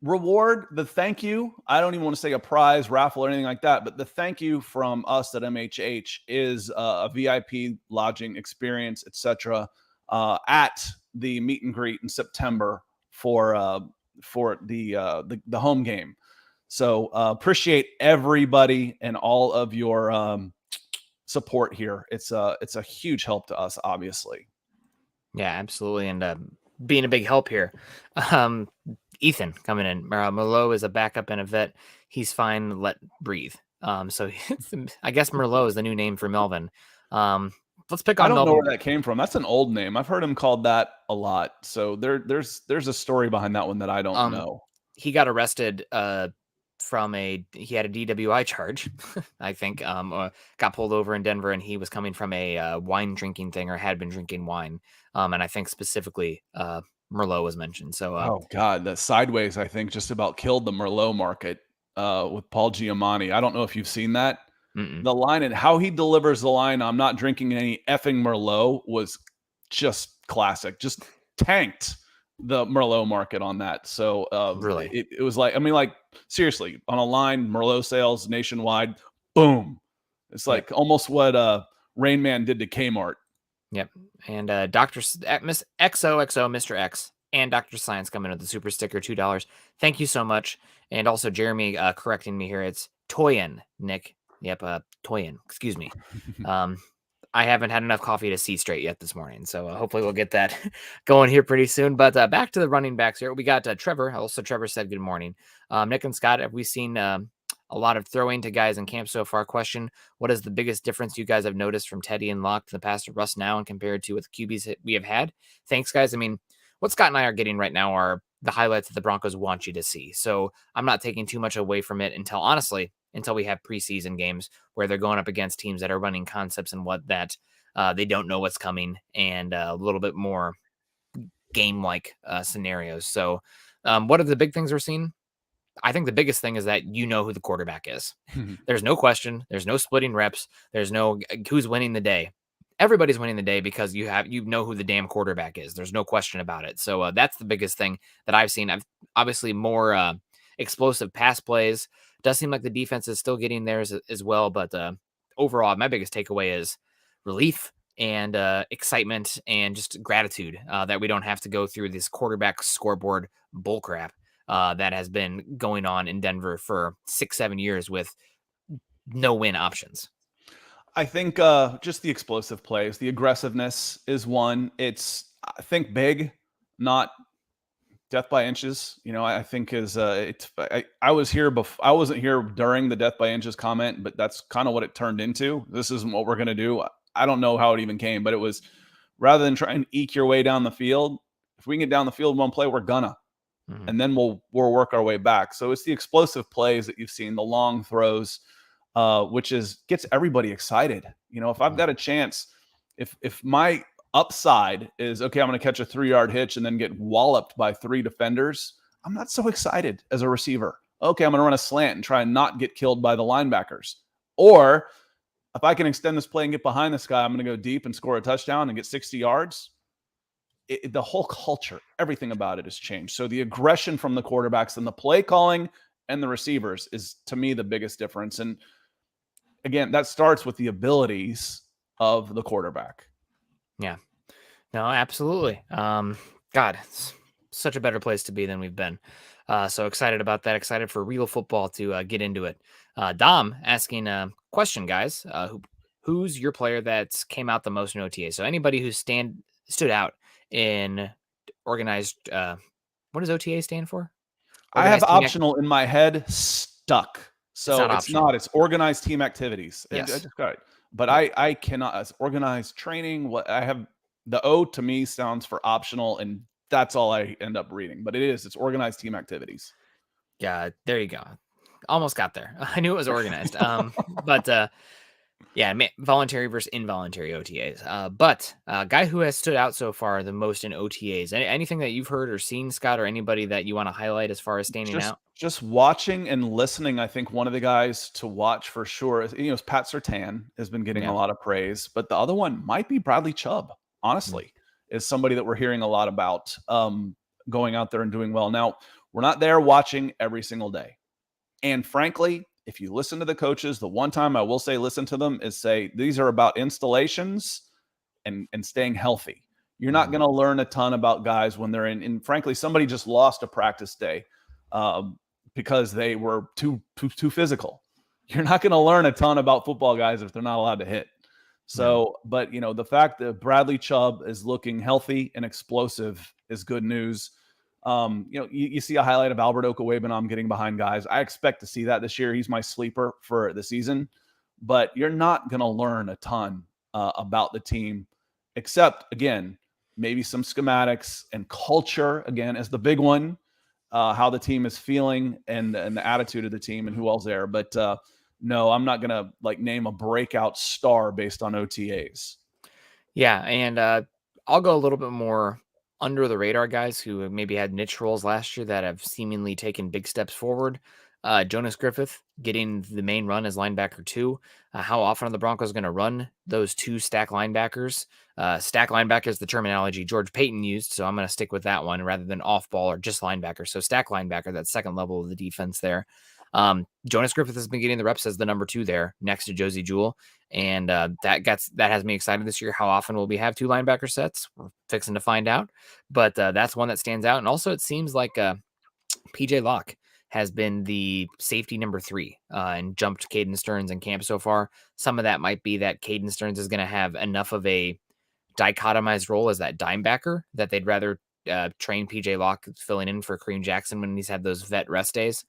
[SPEAKER 2] reward, the thank you, I don't even want to say a prize, raffle, or anything like that, but the thank you from us at MHH is a VIP lodging experience, etc., at the meet and greet in September for the home game. So appreciate everybody and all of your support here. It's a huge help to us, obviously.
[SPEAKER 1] Yeah, absolutely. And being a big help here. Ethan coming in. Merlot is a backup and a vet. He's fine. Let breathe. So I guess Merlot is the new name for Melvin. Let's pick on
[SPEAKER 2] I don't
[SPEAKER 1] Melvin.
[SPEAKER 2] know where that came from. That's an old name. I've heard him called that a lot. So there's a story behind that one that I don't know.
[SPEAKER 1] He got arrested he had a DWI charge, I think, got pulled over in Denver, and he was coming from a wine drinking thing, or had been drinking wine. And I think specifically Merlot was mentioned. So,
[SPEAKER 2] oh God, that Sideways, I think, just about killed the Merlot market with Paul Giamatti. I don't know if you've seen that.
[SPEAKER 1] Mm-mm.
[SPEAKER 2] The line and how he delivers the line, "I'm not drinking any effing Merlot," was just classic. Just tanked the Merlot market on that. So
[SPEAKER 1] really,
[SPEAKER 2] it was like, I mean, like, seriously, on a line, Merlot sales nationwide, boom. It's like almost what Rain Man did to Kmart.
[SPEAKER 1] Yep. And Miss XOXO, Mr. X, and Dr. Science coming with the super sticker, $2. Thank you so much. And also Jeremy correcting me here. It's Toyin, Nick. Yep, Toyin. Excuse me. I haven't had enough coffee to see straight yet this morning, so hopefully we'll get that going here pretty soon. But back to the running backs here. We got Trevor. Also, Trevor said good morning. Nick and Scott, have we seen a lot of throwing to guys in camp so far? Question: what is the biggest difference you guys have noticed from Teddy and Locke to the past to Russ now, and compared to what the QBs we have had? Thanks, guys. I mean, what Scott and I are getting right now are the highlights that the Broncos want you to see. So I'm not taking too much away from it until we have preseason games where they're going up against teams that are running concepts and they don't know what's coming, and a little bit more game-like scenarios. So what are the big things we're seeing? I think the biggest thing is that you know who the quarterback is. There's no question. There's no splitting reps. There's no who's winning the day. Everybody's winning the day because you know who the damn quarterback is. There's no question about it. So that's the biggest thing that I've seen. I've obviously more explosive pass plays. Does seem like the defense is still getting theirs as well. But overall, my biggest takeaway is relief and excitement and just gratitude that we don't have to go through this quarterback scoreboard bullcrap that has been going on in Denver for 6-7 years with no win options.
[SPEAKER 2] I think just the explosive plays, the aggressiveness is one. It's, I think, big, not death by inches. You know, I think is I was here before. I wasn't here during the death by inches comment, but that's kind of what it turned into. This isn't what we're gonna do. I don't know how it even came, but it was, rather than try and eke your way down the field, if we can get down the field in one play, we're gonna. Mm-hmm. And then we'll work our way back. So it's the explosive plays that you've seen, the long throws, which gets everybody excited. You know, if I've got a chance, if my upside is, okay, I'm going to catch a 3-yard hitch and then get walloped by 3 defenders, I'm not so excited as a receiver. Okay, I'm going to run a slant and try and not get killed by the linebackers. Or if I can extend this play and get behind this guy, I'm going to go deep and score a touchdown and get 60 yards. The whole culture, everything about it has changed. So the aggression from the quarterbacks and the play calling and the receivers is, to me, the biggest difference. And again, that starts with the abilities of the quarterback.
[SPEAKER 1] Yeah. No, absolutely. God, it's such a better place to be than we've been. So excited about that. Excited for real football to get into it. Dom asking a question, guys. Who's your player that's came out the most in OTA? So anybody who stood out in organized. What does OTA stand for?
[SPEAKER 2] I have
[SPEAKER 1] Organized team
[SPEAKER 2] optional in my head stuck. So
[SPEAKER 1] not optional.
[SPEAKER 2] it's organized team activities.
[SPEAKER 1] Yes.
[SPEAKER 2] I just got it. But I cannot, as organized training, what I have, the O to me sounds for optional, and that's all I end up reading. But it's organized team activities.
[SPEAKER 1] Yeah, there you go. Almost got there. I knew it was organized. But yeah, voluntary versus involuntary OTAs. But guy who has stood out so far the most in OTAs. Anything that you've heard or seen, Scott, or anybody that you want to highlight as far as standing out?
[SPEAKER 2] Just watching and listening. I think one of the guys to watch for sure is Pat Surtain has been getting a lot of praise, but the other one might be Bradley Chubb. Honestly, is somebody that we're hearing a lot about going out there and doing well. Now, we're not there watching every single day. And frankly, if you listen to the coaches, the one time I will say listen to them is say these are about installations and staying healthy. You're not going to learn a ton about guys when they're in. And frankly, somebody just lost a practice day because they were too physical. You're not going to learn a ton about football guys if they're not allowed to hit. So, but the fact that Bradley Chubb is looking healthy and explosive is good news. You see a highlight of Albert Okwuegbunam getting behind guys. I expect to see that this year. He's my sleeper for the season, but you're not going to learn a ton about the team, except again, maybe some schematics and culture again as the big one, how the team is feeling and the attitude of the team and who else there. But no, I'm not going to name a breakout star based on OTAs.
[SPEAKER 1] Yeah. And I'll go a little bit more under the radar guys who maybe had niche roles last year that have seemingly taken big steps forward. Jonas Griffith getting the main run as linebacker 2. How often are the Broncos going to run those 2 stack linebackers? Stack linebacker is the terminology George Payton used, so I'm going to stick with that one rather than off ball or just linebacker. So stack linebacker, that second level of the defense there. Jonas Griffith has been getting the reps as the number 2 there next to Josie Jewell. And that has me excited this year. How often will we have 2 linebacker sets? We're fixing to find out. But that's one that stands out. And also it seems like PJ Locke has been the safety number 3 and jumped Caden Stearns in camp so far. Some of that might be that Caden Stearns is going to have enough of a dichotomized role as that dime backer that they'd rather train PJ Locke filling in for Kareem Jackson when he's had those vet rest days.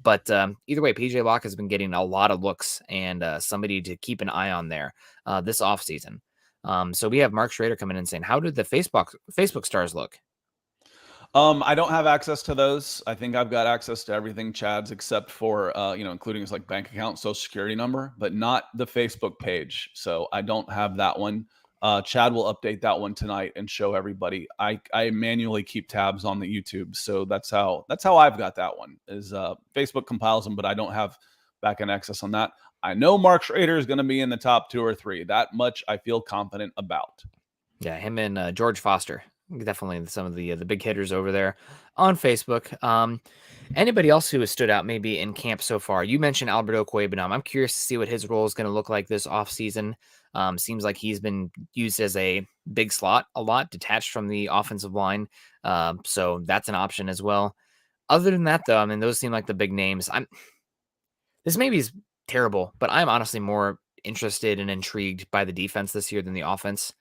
[SPEAKER 1] But either way, PJ Locke has been getting a lot of looks and somebody to keep an eye on there this offseason. So we have Mark Schrader coming in saying, how did the Facebook stars look?
[SPEAKER 2] I don't have access to those. I think I've got access to everything Chad's except for, including his bank account, social security number, but not the Facebook page. So I don't have that one. Chad will update that one tonight and show everybody. I manually keep tabs on the YouTube, so that's how I've got that one. Is Facebook compiles them, but I don't have back-end access on that. I know Mark Schrader is going to be in the top 2 or 3. That much I feel confident about.
[SPEAKER 1] Yeah, him and George Foster, definitely some of the big hitters over there on Facebook. Anybody else who has stood out maybe in camp so far? You mentioned Albert Okwuegbunam. I'm curious to see what his role is going to look like this offseason. Seems like he's been used as a big slot a lot, detached from the offensive line. So that's an option as well. Other than that, though, I mean, those seem like the big names. This maybe is terrible, but I'm honestly more interested and intrigued by the defense this year than the offense.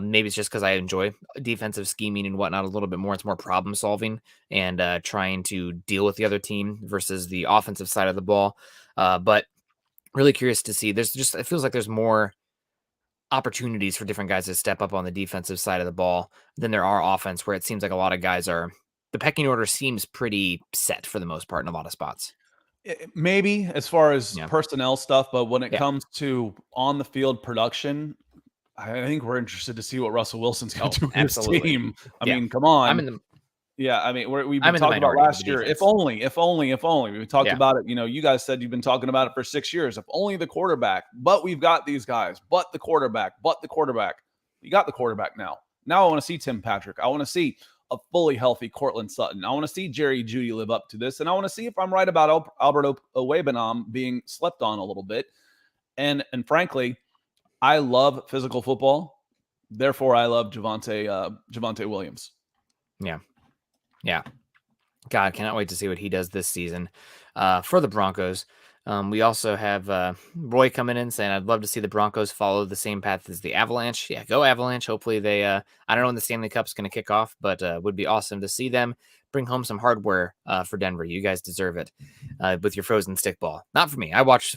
[SPEAKER 1] Maybe it's just because I enjoy defensive scheming and whatnot a little bit more. It's more problem solving and trying to deal with the other team versus the offensive side of the ball. But really curious to see. It feels like there's more opportunities for different guys to step up on the defensive side of the ball than there are offense, where it seems like a lot of guys the pecking order seems pretty set for the most part in a lot of spots.
[SPEAKER 2] Maybe as far as personnel stuff, but when it comes to on the field production, I think we're interested to see what Russell Wilson's going to do with his team. I mean, come on. Yeah, I mean, we've
[SPEAKER 1] I'm
[SPEAKER 2] been
[SPEAKER 1] in the
[SPEAKER 2] talking about
[SPEAKER 1] minority with the
[SPEAKER 2] last year. If
[SPEAKER 1] defense.
[SPEAKER 2] only, if only, if only. We talked
[SPEAKER 1] Yeah.
[SPEAKER 2] about it. You guys said you've been talking about it for 6 years. If only the quarterback. But we've got these guys. But the quarterback. But the quarterback. You got the quarterback now. Now I want to see Tim Patrick. I want to see a fully healthy Cortland Sutton. I want to see Jerry Jeudy live up to this, and I want to see if I'm right about Albert Owebanam being slept on a little bit. And frankly, I love physical football. Therefore, I love Javonte Williams.
[SPEAKER 1] Yeah. Yeah. God, cannot wait to see what he does this season for the Broncos. We also have Roy coming in saying, I'd love to see the Broncos follow the same path as the Avalanche. Yeah, go Avalanche. Hopefully they, I don't know when the Stanley Cup's going to kick off, but would be awesome to see them bring home some hardware for Denver. You guys deserve it with your frozen stick ball. Not for me. I watch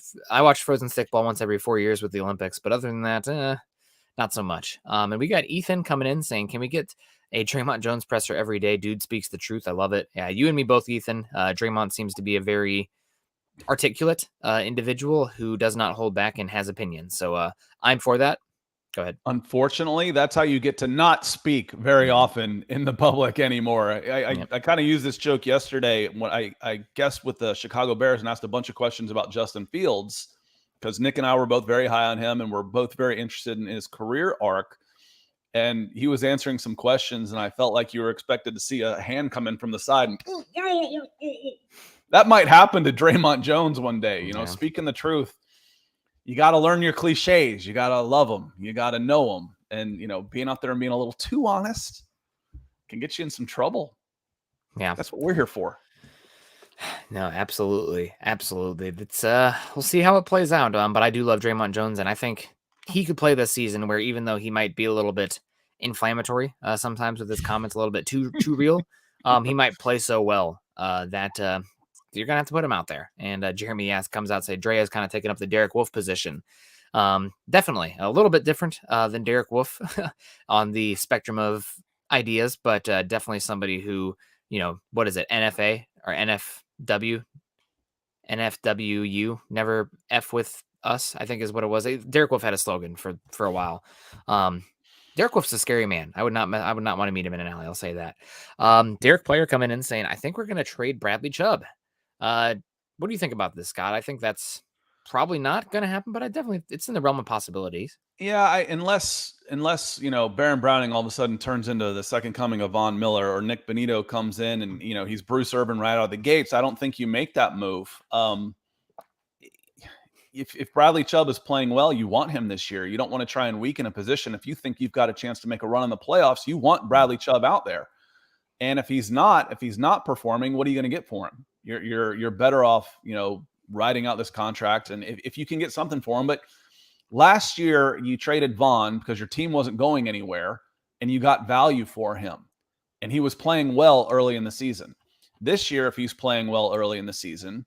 [SPEAKER 1] frozen stick ball once every 4 years with the Olympics, but other than that, not so much. And we got Ethan coming in saying, can we get a Draymond Jones presser every day? Dude speaks the truth. I love it. Yeah, you and me both, Ethan. Draymond seems to be a very articulate individual who does not hold back and has opinions. So I'm for that. Go ahead.
[SPEAKER 2] Unfortunately, that's how you get to not speak very often in the public anymore. I kind of used this joke yesterday when I guessed with the Chicago Bears and asked a bunch of questions about Justin Fields, because Nick and I were both very high on him and we're both very interested in his career arc. And he was answering some questions, and I felt like you were expected to see a hand come in from the side. And that might happen to Draymond Jones one day. Speaking the truth, you got to learn your cliches. You got to love them. You got to know them. And, being out there and being a little too honest can get you in some trouble.
[SPEAKER 1] Yeah.
[SPEAKER 2] That's what we're here for.
[SPEAKER 1] No, absolutely. Absolutely. It's we'll see how it plays out. But I do love Draymond Jones, and I think he could play this season where, even though he might be a little bit inflammatory sometimes with his comments, a little bit too real, he might play so well that you're gonna have to put him out there. And Jeremy comes out and say Dre has kind of taken up the Derek Wolf position. Definitely a little bit different than Derek Wolf on the spectrum of ideas, but definitely somebody who, what is it, NFA or NFWU, never F with us, I think is what it was. Derek Wolf had a slogan for a while. Derek Wolf's a scary man. I would not want to meet him in an alley. I'll say that. Derek Player coming in saying, I think we're going to trade Bradley Chubb. What do you think about this, Scott? I think that's probably not going to happen, but it's in the realm of possibilities.
[SPEAKER 2] Yeah, unless Baron Browning all of a sudden turns into the second coming of Von Miller, or Nick Bonito comes in and he's Bruce Irvin right out of the gates, I don't think you make that move. If Bradley Chubb is playing well, you want him this year. You don't want to try and weaken a position. If you think you've got a chance to make a run in the playoffs, you want Bradley Chubb out there. And if he's not performing, what are you going to get for him? You're better off, riding out this contract, and if you can get something for him. But last year you traded Vaughn because your team wasn't going anywhere, and you got value for him, and he was playing well early in the season. This year, if he's playing well early in the season,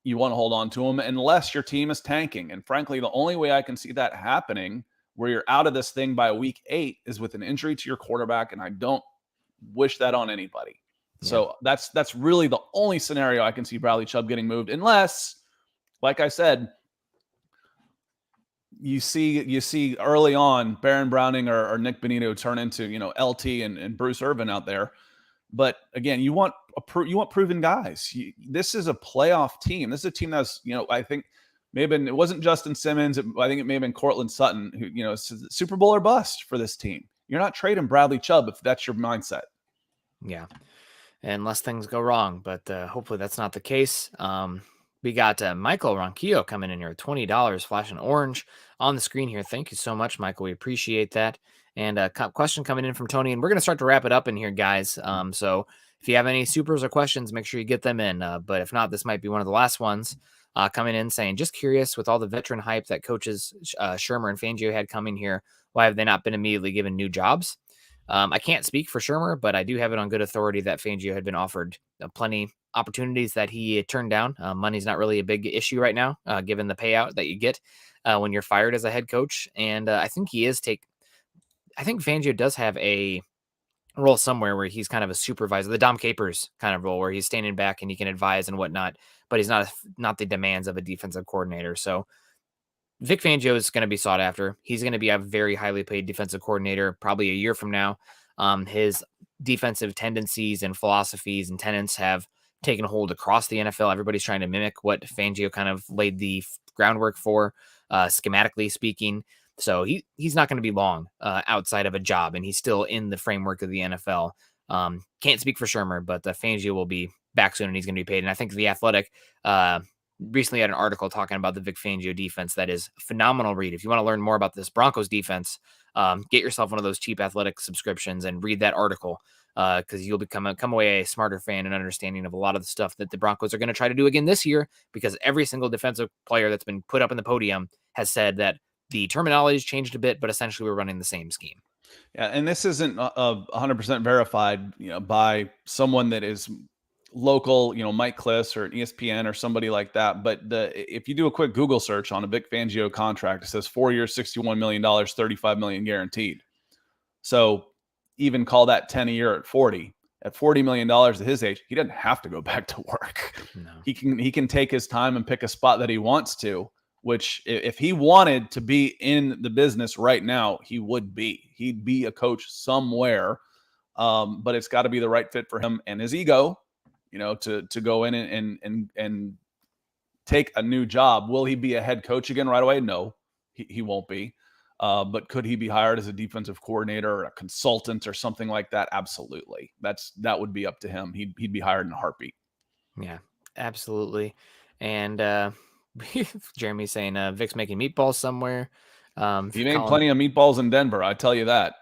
[SPEAKER 2] you want to hold on to him unless your team is tanking. And frankly, the only way I can see that happening where you're out of this thing by week 8 is with an injury to your quarterback, and I don't wish that on anybody. Yeah. So that's really the only scenario I can see Bradley Chubb getting moved, unless, like I said, you see early on Baron Browning or Nick Bonito turn into LT and Bruce Irvin out there. But again, you want proven guys. This is a playoff team. This is a team that's I think maybe it wasn't Justin Simmons. I think it may have been Cortland Sutton who Super Bowl or bust for this team. You're not trading Bradley Chubb if that's your mindset.
[SPEAKER 1] Yeah, unless things go wrong, but hopefully that's not the case. We got Michael Ronquillo coming in here, $20, flashing orange on the screen here. Thank you so much, Michael. We appreciate that. And a question coming in from Tony, and we're going to start to wrap it up in here, guys. So if you have any supers or questions, make sure you get them in. But if not, this might be one of the last ones coming in saying, just curious, with all the veteran hype that coaches Shermer and Fangio had coming here, why have they not been immediately given new jobs? I can't speak for Shermer, but I do have it on good authority that Fangio had been offered plenty opportunities that he turned down. Money's not really a big issue right now, given the payout that you get when you're fired as a head coach. And I think I think Fangio does have a role somewhere where he's kind of a supervisor, the Dom Capers kind of role, where he's standing back and he can advise and whatnot, but he's not the demands of a defensive coordinator. So Vic Fangio is going to be sought after. He's going to be a very highly paid defensive coordinator probably a year from now. His defensive tendencies and philosophies and tenets have taken hold across the NFL. Everybody's trying to mimic what Fangio kind of laid the groundwork for, schematically speaking. So he's not going to be long outside of a job, and he's still in the framework of the NFL. Can't speak for Shermer, but Fangio will be back soon, and he's going to be paid. And I think The Athletic recently had an article talking about the Vic Fangio defense that is a phenomenal read. If you want to learn more about this Broncos defense, get yourself one of those cheap Athletic subscriptions and read that article, because you'll come away a smarter fan and understanding of a lot of the stuff that the Broncos are going to try to do again this year, because every single defensive player that's been put up in the podium has said that the terminology has changed a bit, but essentially we're running the same scheme.
[SPEAKER 2] Yeah, and this isn't 100% verified, by someone that is local, Mike Kliss or an ESPN or somebody like that. But if you do a quick Google search on a Vic Fangio contract, it says 4 years, $61 million, $35 million guaranteed. So even call that 10 a year at 40. At $40 million at his age, he doesn't have to go back to work.
[SPEAKER 1] No.
[SPEAKER 2] He can take his time and pick a spot that he wants to, which if he wanted to be in the business right now, he would be. He'd be a coach somewhere, but it's got to be the right fit for him and his ego, to go in and take a new job. Will he be a head coach again right away? No, he won't be. But could he be hired as a defensive coordinator or a consultant or something like that? Absolutely. That would be up to him. He'd be hired in a heartbeat.
[SPEAKER 1] Yeah, absolutely. And Jeremy's saying Vic's making meatballs somewhere.
[SPEAKER 2] He made plenty of meatballs in Denver, I tell you that.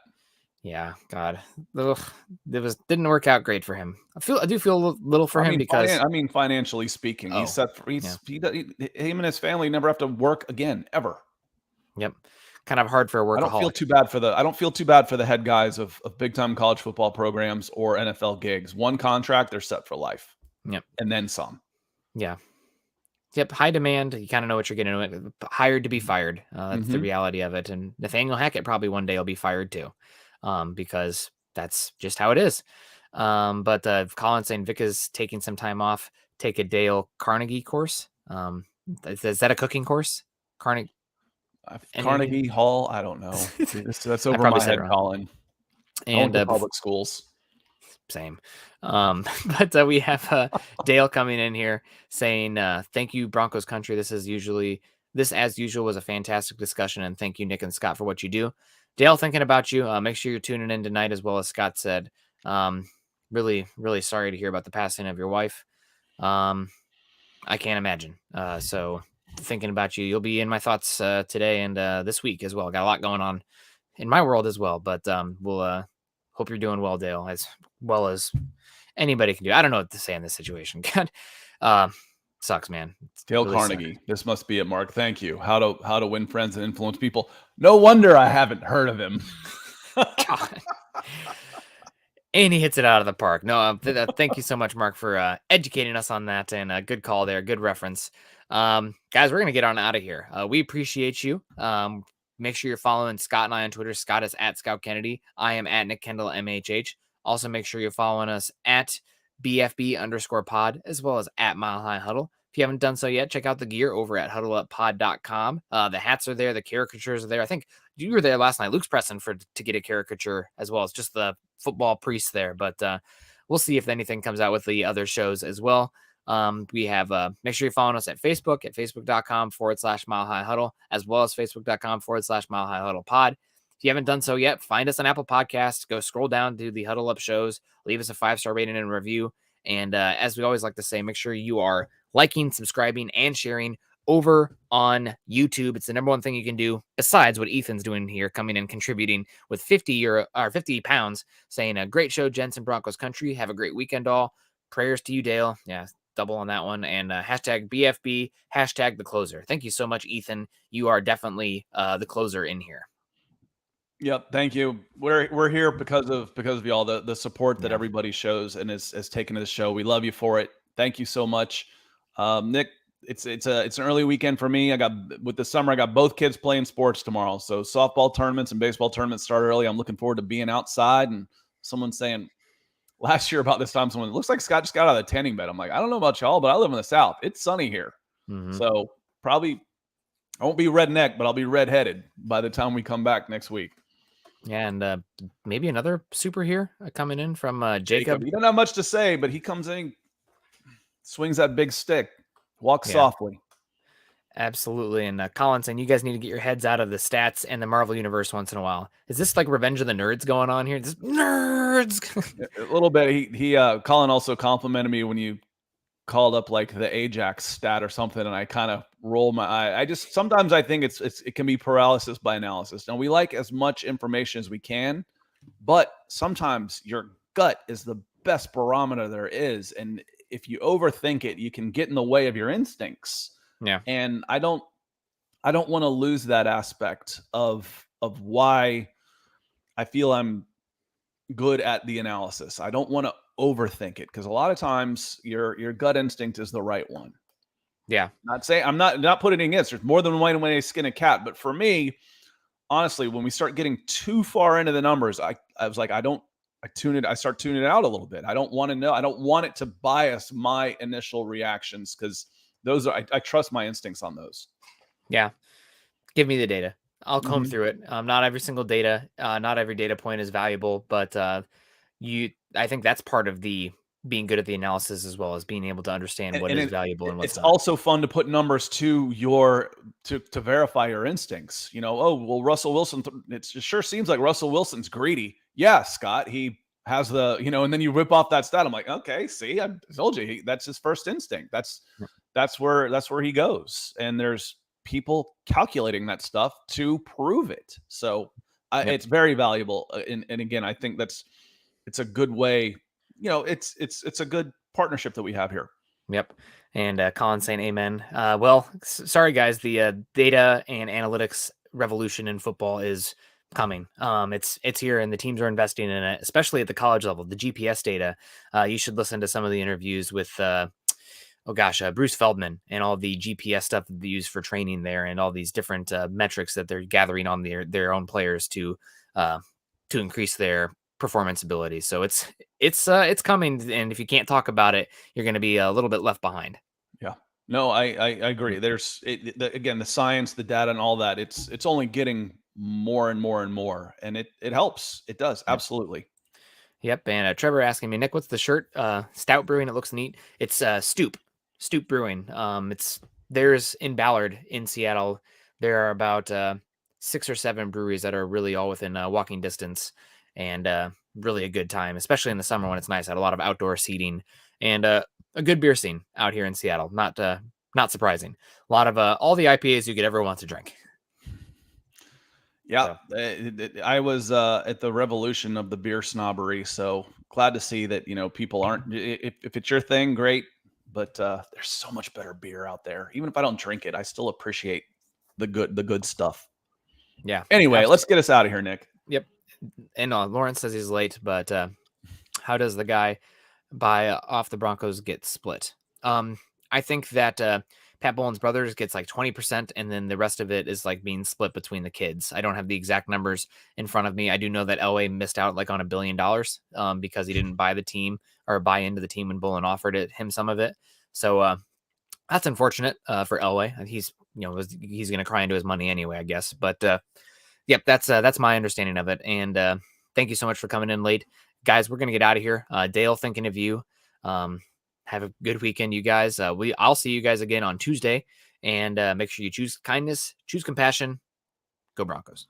[SPEAKER 1] Yeah, God, didn't work out great for him. I do feel a little for him because
[SPEAKER 2] financially speaking, he's set for him and his family never have to work again ever.
[SPEAKER 1] Yep, kind of hard for a workaholic. I don't
[SPEAKER 2] feel too bad for the head guys of big time college football programs or NFL gigs. One contract, they're set for life.
[SPEAKER 1] Yep,
[SPEAKER 2] and then some.
[SPEAKER 1] Yeah. Yep, high demand. You kind of know what you're getting. Hired to be fired. That's the reality of it. And Nathaniel Hackett probably one day will be fired too, because that's just how it is. But Colin's saying Vic is taking some time off. Take a Dale Carnegie course. Is that a cooking course? Carnegie Hall.
[SPEAKER 2] I don't know. That's over my head, Colin.
[SPEAKER 1] And
[SPEAKER 2] public schools.
[SPEAKER 1] Same. But we have Dale coming in here saying, thank you, Broncos country. This as usual was a fantastic discussion, and thank you, Nick and Scott, for what you do. Dale, thinking about you. Make sure you're tuning in tonight, as well as Scott said. Really, really sorry to hear about the passing of your wife. I can't imagine. So thinking about you, you'll be in my thoughts today and this week as well. Got a lot going on in my world as well, but we'll hope you're doing well, Dale, as well as anybody can do. I don't know what to say in this situation. God, sucks, man.
[SPEAKER 2] Dale really Carnegie. Sucks. This must be it, Mark. Thank you. How to win friends and influence people. No wonder I haven't heard of him.
[SPEAKER 1] God. And he hits it out of the park. No, thank you so much, Mark, for educating us on that. And good call there. Good reference. Guys, we're going to get on out of here. We appreciate you. Make sure you're following Scott and I on Twitter. Scott is at Scout Kennedy. I am at Nick Kendell MHH. Also, make sure you're following us at BFB_pod, as well as at Mile High Huddle. If you haven't done so yet, check out the gear over at huddleuppod.com. The hats are there. The caricatures are there. I think you were there last night. Luke's pressing to get a caricature, as well as just the football priest there. But we'll see if anything comes out with the other shows as well. We have, make sure you're following us at facebook.com/Mile High Huddle, as well as facebook.com/Mile High Huddle Pod. If you haven't done so yet, find us on Apple Podcasts. Go scroll down to the Huddle Up shows, leave us a 5-star rating and review. And as we always like to say, make sure you are liking, subscribing, and sharing over on YouTube. It's the number one thing you can do besides what Ethan's doing here, coming in contributing with 50 pounds, saying a great show, Jensen Broncos country. Have a great weekend, all. Prayers to you, Dale. Yeah, double on that one. And hashtag BFB, hashtag the closer. Thank you so much, Ethan. You are definitely the closer in here.
[SPEAKER 2] Yep, thank you. We're here because of y'all, the support that everybody shows and has taken to the show. We love you for it. Thank you so much, Nick. It's an early weekend for me. With the summer, I got both kids playing sports tomorrow. So softball tournaments and baseball tournaments start early. I'm looking forward to being outside. And someone saying last year about this time, someone, it looks like Scott just got out of the tanning bed. I'm like, I don't know about y'all, but I live in the South. It's sunny here. Mm-hmm. So probably I won't be redneck, but I'll be redheaded by the time we come back next week.
[SPEAKER 1] Yeah, and maybe another super here coming in from Jacob.
[SPEAKER 2] He doesn't have much to say, but he comes in, swings that big stick, walks
[SPEAKER 1] Yeah,
[SPEAKER 2] softly.
[SPEAKER 1] absolutely. And Colin saying you guys need to get your heads out of the stats and the Marvel universe once in a while. Is this like Revenge of the Nerds going on here? This nerds.
[SPEAKER 2] A little bit. Colin also complimented me when you called up like the Ajax stat or something, and I kind of roll my eye. Sometimes I think it can be paralysis by analysis. And we like as much information as we can, but sometimes your gut is the best barometer there is, and if you overthink it, you can get in the way of your instincts.
[SPEAKER 1] Yeah.
[SPEAKER 2] And I don't want to lose that aspect of why I feel I'm good at the analysis. I don't want to overthink it because a lot of times your gut instinct is the right one.
[SPEAKER 1] Yeah.
[SPEAKER 2] I'm not putting it against. There's more than one way to skin a cat, but for me, honestly, when we start getting too far into the numbers, I was like, I start tuning it out a little bit. I don't want to know. I don't want it to bias my initial reactions because I trust my instincts on those.
[SPEAKER 1] Yeah. Give me the data. I'll comb through it. Not every single data, not every data point is valuable, but I think that's part of the being good at the analysis as well as being able to understand what is valuable and what's
[SPEAKER 2] it's
[SPEAKER 1] not.
[SPEAKER 2] also fun to put numbers to to verify your instincts. Oh, well, Russell Wilson, it sure seems like Russell Wilson's greedy. Yeah, Scott, he has and then you rip off that stat. I'm like, okay, see, I told you, that's his first instinct. That's where he goes. And there's people calculating that stuff to prove it. So it's very valuable. And again, I think it's a good way. It's a good partnership that we have here.
[SPEAKER 1] Yep. And Colin saying amen. Sorry guys, the data and analytics revolution in football is coming. It's here, and the teams are investing in it, especially at the college level. The GPS data. You should listen to some of the interviews with Bruce Feldman and all the GPS stuff that they use for training there, and all these different metrics that they're gathering on their own players to increase their performance ability. So it's coming, and if you can't talk about it, you're going to be a little bit left behind.
[SPEAKER 2] Yeah, no, I agree. There's again, the science, the data, and all that. It's only getting more and more and more, and it helps. It does, absolutely.
[SPEAKER 1] Yep. And Trevor asking me, Nick, what's the shirt? Stout Brewing. It looks neat. It's Stoop Brewing. There's in Ballard in Seattle. There are about 6 or 7 breweries that are really all within walking distance, and really a good time, especially in the summer when it's nice. Had a lot of outdoor seating and a good beer scene out here in Seattle. Not surprising. A lot of all the IPAs you could ever want to drink.
[SPEAKER 2] Yeah, I was at the revolution of the beer snobbery, so glad to see that people aren't. If it's your thing, great. But there's so much better beer out there. Even if I don't drink it, I still appreciate the good stuff.
[SPEAKER 1] Yeah.
[SPEAKER 2] Anyway,
[SPEAKER 1] absolutely.
[SPEAKER 2] let's get us out of here, Nick.
[SPEAKER 1] Yep. And Lawrence says he's late, but how does the guy buy off the Broncos get split? I think that Pat Bowlen's brothers gets like 20%, and then the rest of it is like being split between the kids. I don't have the exact numbers in front of me. I do know that Elway missed out like on $1 billion because he didn't buy the team or buy into the team when Bowlen offered him some of it. So that's unfortunate for Elway. He's going to cry into his money anyway, I guess. But yep, that's my understanding of it. And thank you so much for coming in late, guys. We're going to get out of here. Dale, thinking of you. Have a good weekend, you guys. I'll see you guys again on Tuesday, and make sure you choose kindness, choose compassion. Go Broncos.